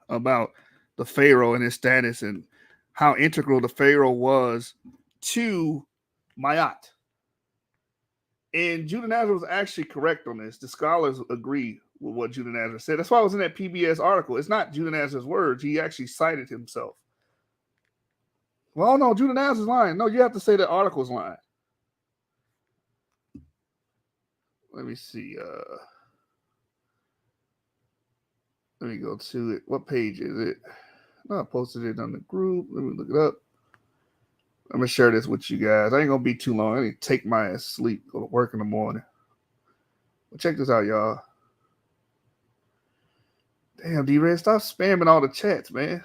About the Pharaoh and his status and how integral the Pharaoh was to Mayat. And Judah Nazareth was actually correct on this. The scholars agree with what Judah Nazareth said. That's why I was in that PBS article. It's not Judah Nazareth's words. He actually cited himself. Well, no, Judah Nazareth's lying. No, you have to say the article's lying. Let me see. Let me go to it. What page is it? No, I posted it on the group. Let me look it up. I'm going to share this with you guys. I ain't going to be too long. I need to take my ass sleep, go to work in the morning. Well, check this out, y'all. Damn, D-Red, stop spamming all the chats, man.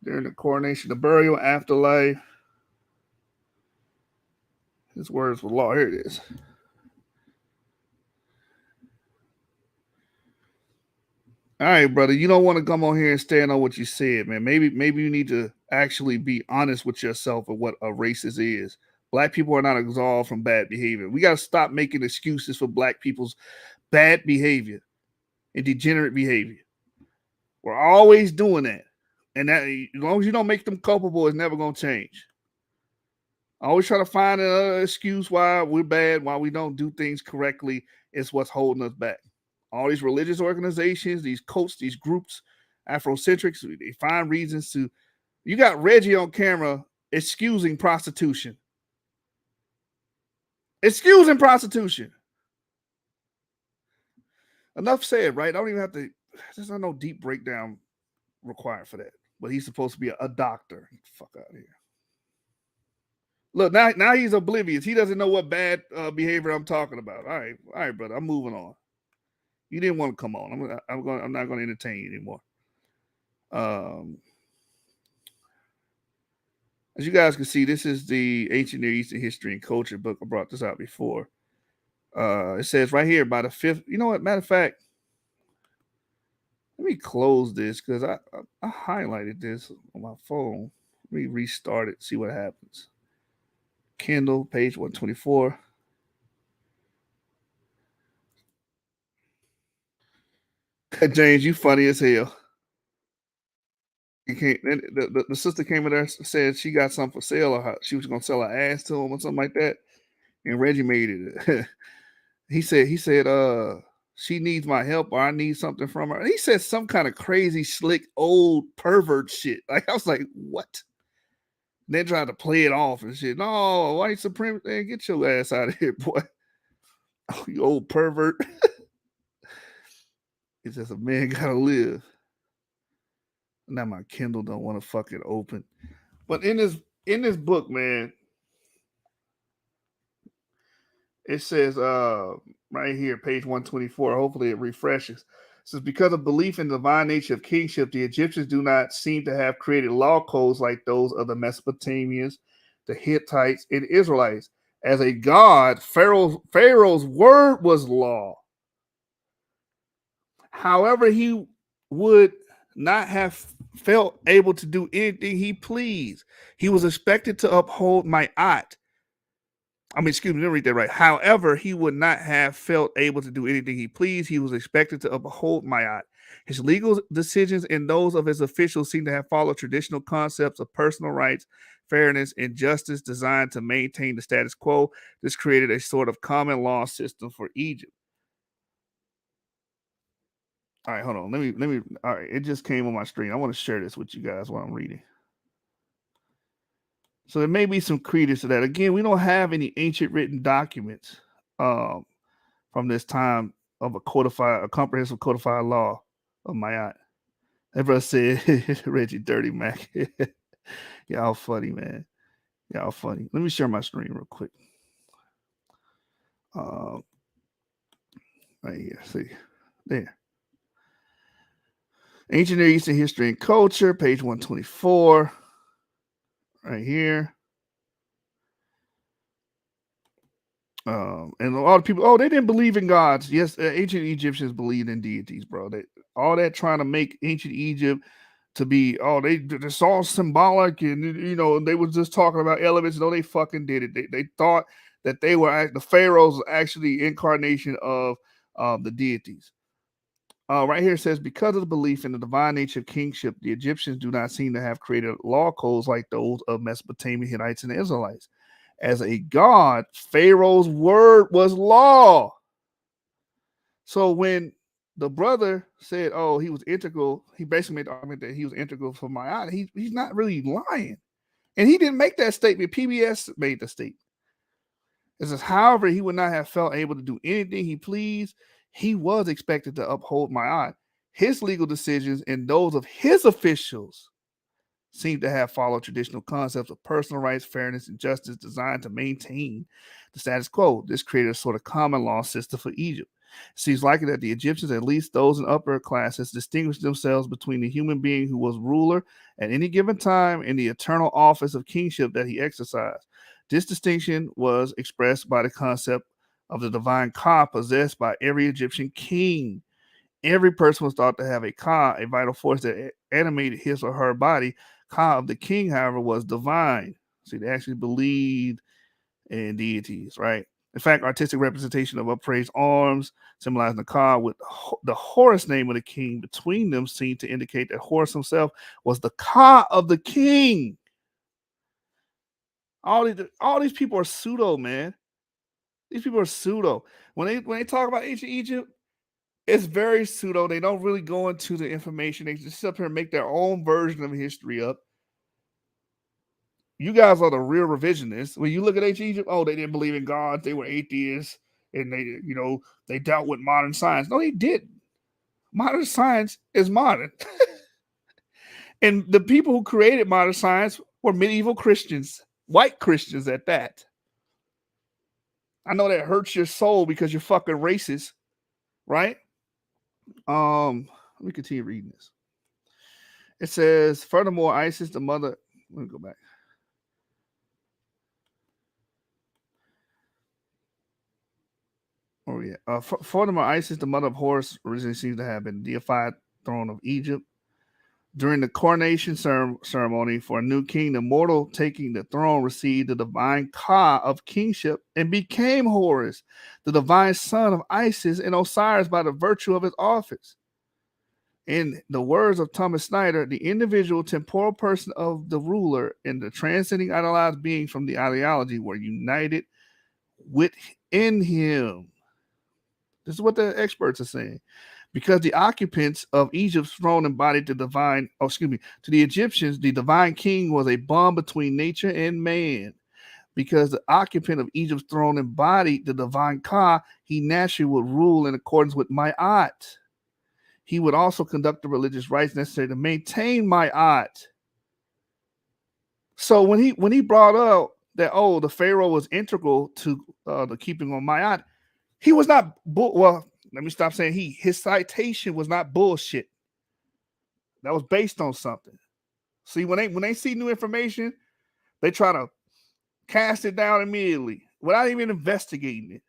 During the coronation, the burial, afterlife. His words were law. Here it is. All right, brother. You don't want to come on here and stand on what you said, man. Maybe you need to actually be honest with yourself of what a racist is. Black people are not absolved from bad behavior. We got to stop making excuses for black people's bad behavior and degenerate behavior. We're always doing that. And that, as long as you don't make them culpable, it's never going to change. I always try to find another excuse why we're bad, why we don't do things correctly. It's what's holding us back. All these religious organizations, these cults, these groups, Afrocentrics, they find reasons to. You got Reggie on camera excusing prostitution. Excusing prostitution. Enough said, right? I don't even have to. There's no deep breakdown required for that. But he's supposed to be a doctor. Fuck out of here. Look, now he's oblivious. He doesn't know what bad behavior I'm talking about. All right, brother. I'm moving on. You didn't want to come on. I'm not going to entertain you anymore. As you guys can see, this is the Ancient Near Eastern History and Culture book. I brought this out before. It says right here by the 5th. You know what? Matter of fact, let me close this because I highlighted this on my phone. Let me restart it, see what happens. Kindle, page 124. James, you funny as hell. The sister came in there and said she got something for sale, or she was gonna sell her ass to him or something like that. And Reggie made it. he said, she needs my help or I need something from her. And he said some kind of crazy, slick, old pervert shit. Like, I was like, what? And they tried to play it off and shit. No, white supremacy, get your ass out of here, boy. Oh, you old pervert. It's just a man gotta live. Now my Kindle don't want to fucking open. But in this book, man, it says right here, page 124. Hopefully it refreshes. It says, because of belief in the divine nature of kingship, the Egyptians do not seem to have created law codes like those of the Mesopotamians, the Hittites, and Israelites. As a god, Pharaoh's word was law. However, he would not have felt able to do anything he pleased. He was expected to uphold Ma'at. Let me read that right. However, he would not have felt able to do anything he pleased. He was expected to uphold Ma'at. His legal decisions and those of his officials seem to have followed traditional concepts of personal rights, fairness, and justice designed to maintain the status quo. This created a sort of common law system for Egypt. All right, hold on. Let me. All right, it just came on my screen. I want to share this with you guys while I'm reading. So there may be some credence to that. Again, we don't have any ancient written documents from this time of a comprehensive codified law of Ma'at. Everybody said Reggie Dirty Mac. Y'all funny, man. Y'all funny. Let me share my screen real quick. Right here. See there. Ancient Near Eastern History and Culture, page 124. Right here. And a lot of people, they didn't believe in gods. Yes, ancient Egyptians believed in deities, bro. All that trying to make ancient Egypt to be, it's all symbolic, and they were just talking about elements. No, they fucking did it. They thought that they were the pharaohs actually incarnation of the deities. Right here it says, because of the belief in the divine nature of kingship, the Egyptians do not seem to have created law codes like those of Mesopotamian Hittites and Israelites. As a god, Pharaoh's word was law. So when the brother said, he was integral, he basically made the argument that he was integral for Ma'at. He's not really lying. And he didn't make that statement. PBS made the statement. It says, however, he would not have felt able to do anything he pleased. He was expected to uphold Ma'at. His legal decisions and those of his officials seem to have followed traditional concepts of personal rights, fairness, and justice designed to maintain the status quo. This created a sort of common law system for Egypt. It seems likely that the Egyptians, at least those in upper classes, distinguished themselves between the human being who was ruler at any given time and the eternal office of kingship that he exercised. This distinction was expressed by the concept of the divine Ka possessed by every Egyptian king. Every person was thought to have a Ka, a vital force that animated his or her body. Ka of the king, however, was divine. See, they actually believed in deities, right? In fact, artistic representation of upraised arms symbolizing the Ka with the Horus name of the king between them seemed to indicate that Horus himself was the Ka of the king. All these people are pseudo, man. These people are pseudo. When they talk about ancient Egypt, it's very pseudo. They don't really go into the information. They just sit up here and make their own version of history up. You guys are the real revisionists. When you look at ancient Egypt, they didn't believe in God. They were atheists, and they dealt with modern science. No, they didn't. Modern science is modern. And the people who created modern science were medieval Christians, white Christians at that. I know that hurts your soul because you're fucking racist, right? Let me continue reading this. It says, furthermore, Isis, the mother. Let me go back. Furthermore, Isis, the mother of Horus, originally seems to have been deified throne of Egypt. During the coronation ceremony for a new king, the mortal taking the throne received the divine Ka of kingship and became Horus, the divine son of Isis and Osiris by the virtue of his office. In the words of Thomas Snyder, the individual temporal person of the ruler and the transcending idealized beings from the ideology were united within him. This is what the experts are saying. Because the occupants of Egypt's throne embodied the divine, to the Egyptians, the divine king was a bond between nature and man. Because the occupant of Egypt's throne embodied the divine Ka, he naturally would rule in accordance with Ma'at. He would also conduct the religious rites necessary to maintain Ma'at. So when he brought up that, the Pharaoh was integral to the keeping of Ma'at, he was not, let me stop saying he. His citation was not bullshit. That was based on something. See, when they see new information, they try to cast it down immediately without even investigating it.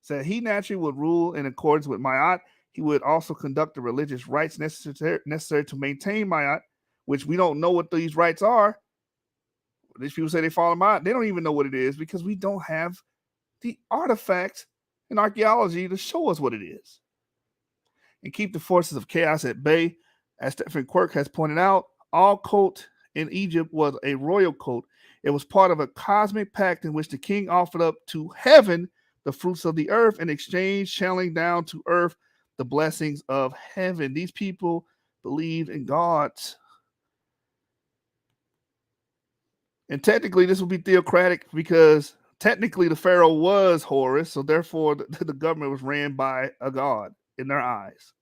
Said he naturally would rule in accordance with Ma'at. He would also conduct the religious rites necessary to maintain Ma'at, which we don't know what these rites are. These people say they follow Ma'at. They don't even know what it is because we don't have the artifacts and archaeology to show us what it is. And keep the forces of chaos at bay. As Stephen Quirk has pointed out, all cult in Egypt was a royal cult. It was part of a cosmic pact in which the king offered up to heaven the fruits of the earth in exchange, channeling down to earth the blessings of heaven. These people believed in God. And technically, this would be theocratic because technically the Pharaoh was Horus, so therefore the government was ran by a god in their eyes.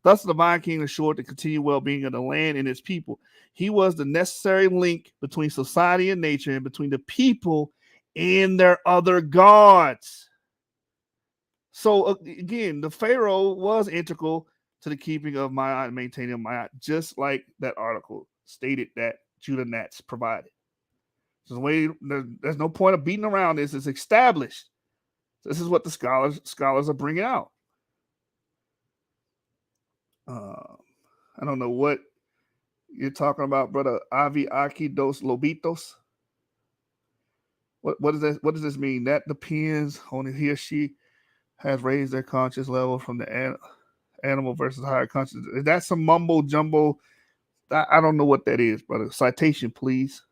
Thus, the divine king assured the continued well-being of the land and its people. He was the necessary link between society and nature and between the people and their other gods. So again, the Pharaoh was integral to the keeping of Ma'at and maintaining Ma'at, just like that article stated that Judah Nats provided. There's no point of beating around this. It's established. This is what the scholars are bringing out. I don't know what you're talking about, brother. Avi Aki dos Lobitos. What does this mean? That depends on if he or she has raised their conscious level from the animal versus higher consciousness. Is that some mumbo jumbo? I don't know what that is, brother. Citation, please.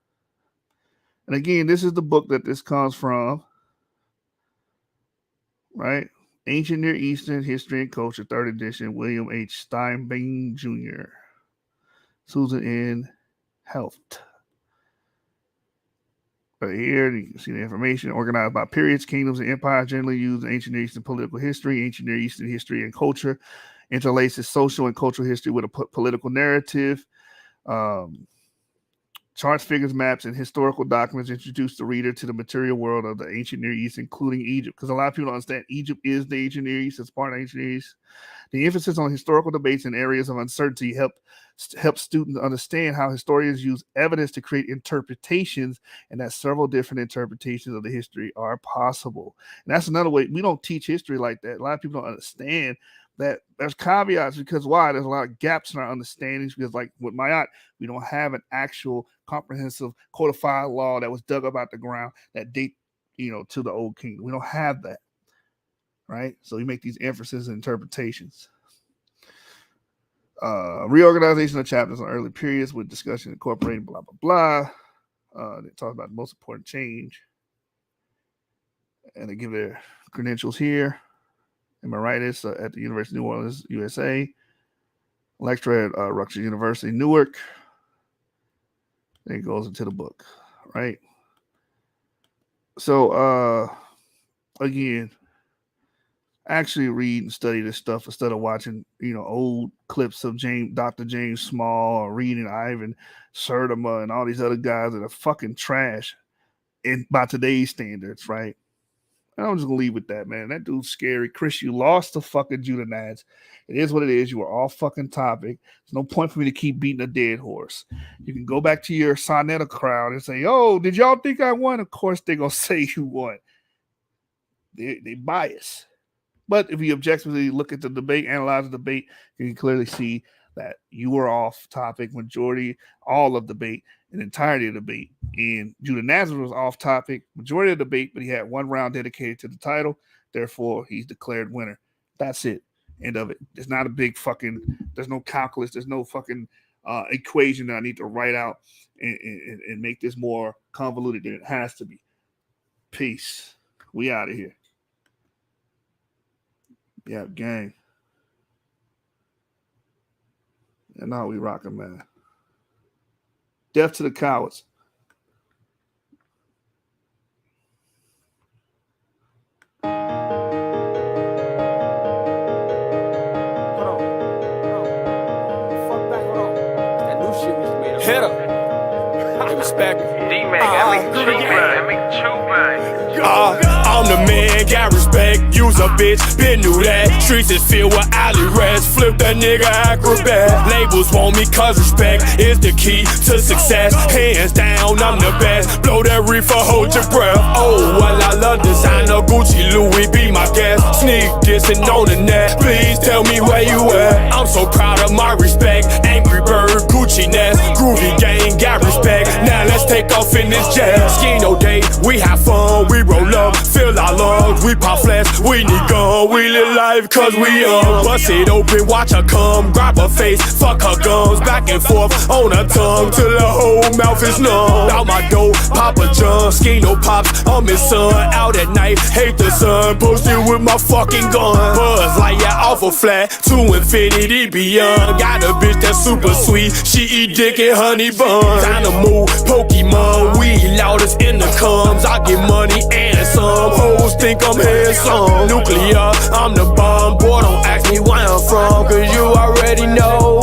And again, this is the book that this comes from, right? Ancient Near Eastern History and Culture, 3rd edition, William H. Steinbein Jr., Susan N. Helft. Right here, you can see the information organized by periods, kingdoms, and empires generally used in ancient Near Eastern political history. Ancient Near Eastern history and culture interlaces social and cultural history with a political narrative. Charts, figures, maps, and historical documents introduce the reader to the material world of the ancient Near East, including Egypt. Because a lot of people don't understand Egypt is the ancient Near East. It's part of ancient Near East. The emphasis on historical debates and areas of uncertainty help students understand how historians use evidence to create interpretations, and that several different interpretations of the history are possible. And that's another way. We don't teach history like that. A lot of people don't understand that there's caveats because why? There's a lot of gaps in our understandings because, like with Ma'at, we don't have an actual comprehensive codified law that was dug up out the ground that date, to the old kingdom. We don't have that, right? So we make these emphases and interpretations. Reorganization of chapters on early periods with discussion incorporating blah, blah, blah. They talk about the most important change. And they give their credentials here. Emeritus at the University of New Orleans, USA. Lecturer at Rutgers University, Newark. Then it goes into the book, right? So, again, actually read and study this stuff instead of watching, old clips of Dr. James Small or reading Ivan Sertima and all these other guys that are fucking trash by today's standards, right? And I'm just gonna leave with that, man. That dude's scary. Chris, you lost the fucking Judah Nats. It is what it is. You were off fucking topic. There's no point for me to keep beating a dead horse. You can go back to your Sonetta crowd and say, "Oh, did y'all think I won?" Of course, they're gonna say you won. They bias. But if you objectively look at the debate, analyze the debate, you can clearly see that you were off topic. Majority, all of the debate, an entirety of the debate. And Judah Nazareth was off topic, majority of the debate, but he had one round dedicated to the title. Therefore, he's declared winner. That's it. End of it. There's not a big fucking, there's no calculus, there's no fucking equation that I need to write out and make this more convoluted than it has to be. Peace. We out of here. Yeah, gang. And now we rocking, man. Death to the cowards. Hit him. Hey, respect. I'm the man, got respect. Use a bitch, been knew that. Streets is filled with alley rats. Flip that nigga acrobat. Labels want me cause respect is the key to success. Hands down, I'm the best. Blow that reefer, hold your breath. Oh, well, I love designer. Gucci, Louis, be my guest. Sneak dissing on the net. Please tell me where you at. I'm so proud of my respect. Angry Bird, Gucci Nest. Groovy gang, got respect. Now let's take off in this jet. Skino day, we have fun, we roll up, fill our lungs, we pop flash, we need gun, we live life cause we young. Bust it open, watch her come, grab her face, fuck her gums, back and forth on her tongue till the whole mouth is numb. Out my door, Papa John, Skino pops, I'm his son, out at night, hate the sun, posted with my fucking gun. Buzz like yeah, off a flat, to infinity beyond. Got a bitch that's super sweet, she eat dick and honey buns. Time to move, Pokemon, we loudest in the comes. I get money and some hoes think I'm handsome. Nuclear, I'm the bomb. Boy, don't ask me where I'm from, cause you already know.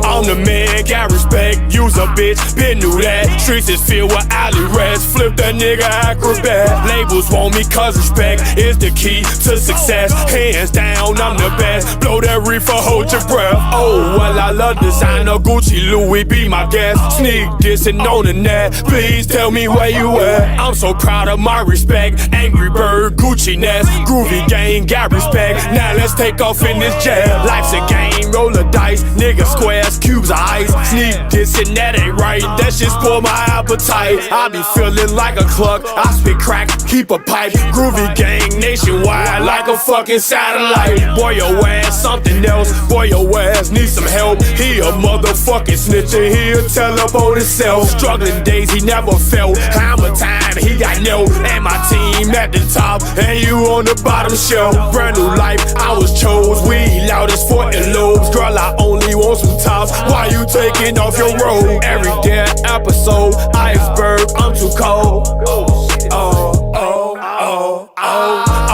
I'm the man, got respect. Use a bitch, been knew that. Streets is filled with alley rats. Flip that nigga acrobat. Labels want me cause respect is the key to success. Hands down, I'm the best. Blow that reefer, hold your breath. Oh, well, I love designer. Gucci, Louis, be my guest. Sneak dissing on the net. Please tell me where you at. I'm so proud of my respect. Angry Bird, Gucci Nest. Groovy gang, got respect. Now let's take off in this jet. Life's a game, roll the dice. Nigga squares, cubes of ice. Sneak dissing, that ain't right. That shit spoil my appetite. I be feeling like a cluck. I spit crack, keep a pipe. Groovy gang nationwide like a fucking satellite. Boy, your ass something else. Boy, your ass need some help. He a motherfucking snitch and he'll tell up on himself. Struggling days he never felt. Hammer time, he got no. And my team at the top, and you on the bottom shelf. Brand new life, I was chose. We loudest for lobes. Girl, I only want some tops. Why you taking off your robe? Every day episode, iceberg, I'm too cold.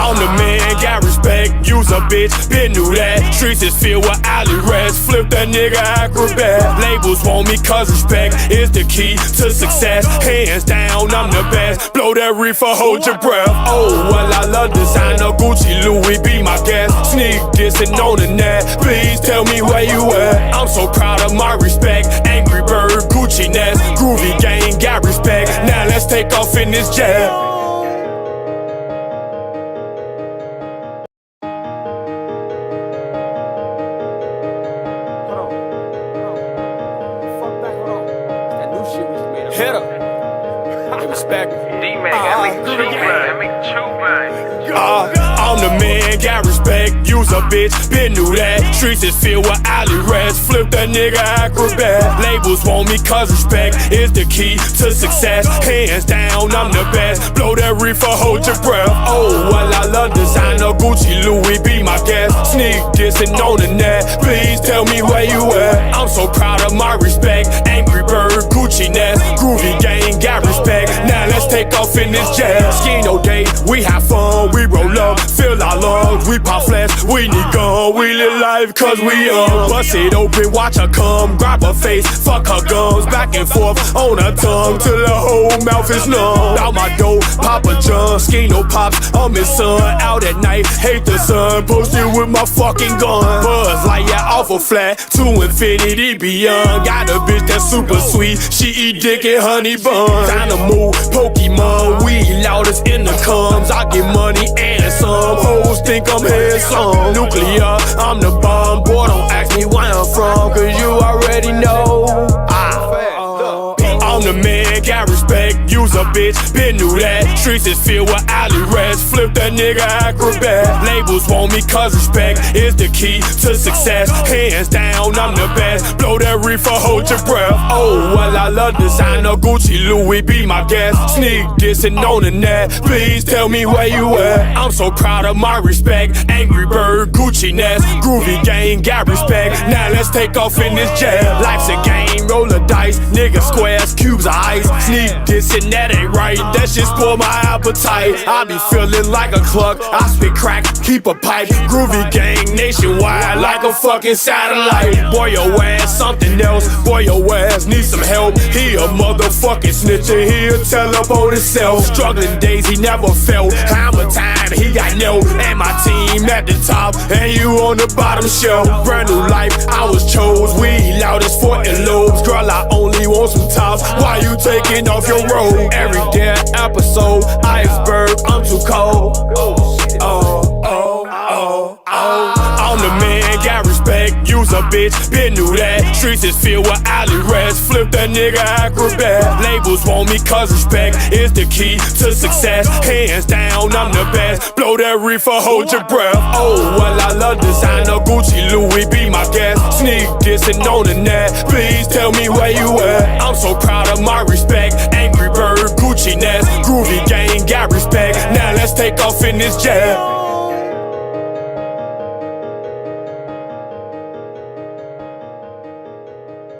I'm the man, got respect. Use a bitch, been knew that. Streets is filled with alley rats. Flip that nigga acrobat. Labels want me cause respect is the key to success. Hands down, I'm the best. Blow that reefer, hold your breath. Oh, well, I love designer. Gucci, Louis, be my guest. Sneak dissing on the net. Please tell me where you at. I'm so proud of my respect. Angry Bird, Gucci Nest. Groovy gang, got respect. Now let's take off in this jet. Hit him. Hey, respect. I'm the man, got respect. Use a bitch, been knew that. Streets is filled with alley rats. Flip that nigga acrobat. Labels want me cause respect is the key to success. Hands down, I'm the best. Blow that reefer, hold your breath. Oh, well, I love designer. Gucci, Louis, be my guest. Sneak dissing on the net. Please tell me where you at. I'm so proud of my respect. Angry Bird, Gucci Nest. Groovy gang, got respect. Now let's take off in this jet. Skino day, we have fun, we roll up, fill our lungs, we pop flash, we need gun, we live life cause we young. Bust it open, watch her come, grab her face, fuck her gums, back and forth on her tongue till the whole mouth is numb. Out my door, Papa John, Skino pops, I'm his son, out at night, hate the sun, posted with my fucking gun. Buzz like yeah, off a flat, to infinity beyond. Got a bitch that's super sweet, she eat dick and honey buns. Time to move, Pokemon, we loudest in the comes. I get money and some hoes think I'm handsome. Nuclear, I'm the bomb. Boy, don't ask me where I'm from, cause you already know. I'm the man, got respect. Use a bitch, been knew that. Streets is filled with alley rats. Flip that nigga acrobat. Labels want me cause respect is the key to success. Hands down, I'm the best. Blow that reefer, hold your breath. Oh, well, I love designer Gucci, Louis, be my guest. Sneak dissing on the net. Please tell me where you at. I'm so proud of my respect. Angry Bird, Gucci Nest. Groovy gang, got respect. Now let's take off in this jet. Life's a game, roll the dice. Nigga squares, cubes of ice. Sneak dissing, that ain't right. That shit spoil my appetite. I be feeling like a cluck. I spit crack, keep a pipe. Groovy gang, nationwide, like a fucking satellite. Boy, your ass something else. Boy, your ass need some help. He a motherfucking snitch and he'll tell up on himself. Struggling days he never felt. Hammer time, he got nailed. And my team at the top, and you on the bottom shelf. Brand new life, I was chose. We loudest for lobes. Girl, I only want some tops. Why you taking off your robe? Every day episode, iceberg, I'm too cold. I'm the man, got respect. Use a bitch, been knew that. Streets is filled with alley rats. Flip that nigga acrobat. Labels want me cause respect is the key to success. Hands down, I'm the best. Blow that reefer, hold your breath. Oh, well, I love designer Gucci, Louis, be my guest. Sneak dissing on the net. Please tell me where you at. I'm so proud of my respect. Angry Bird, Gucci Nest. Groovy gang, got respect. Now let's take off in this jet.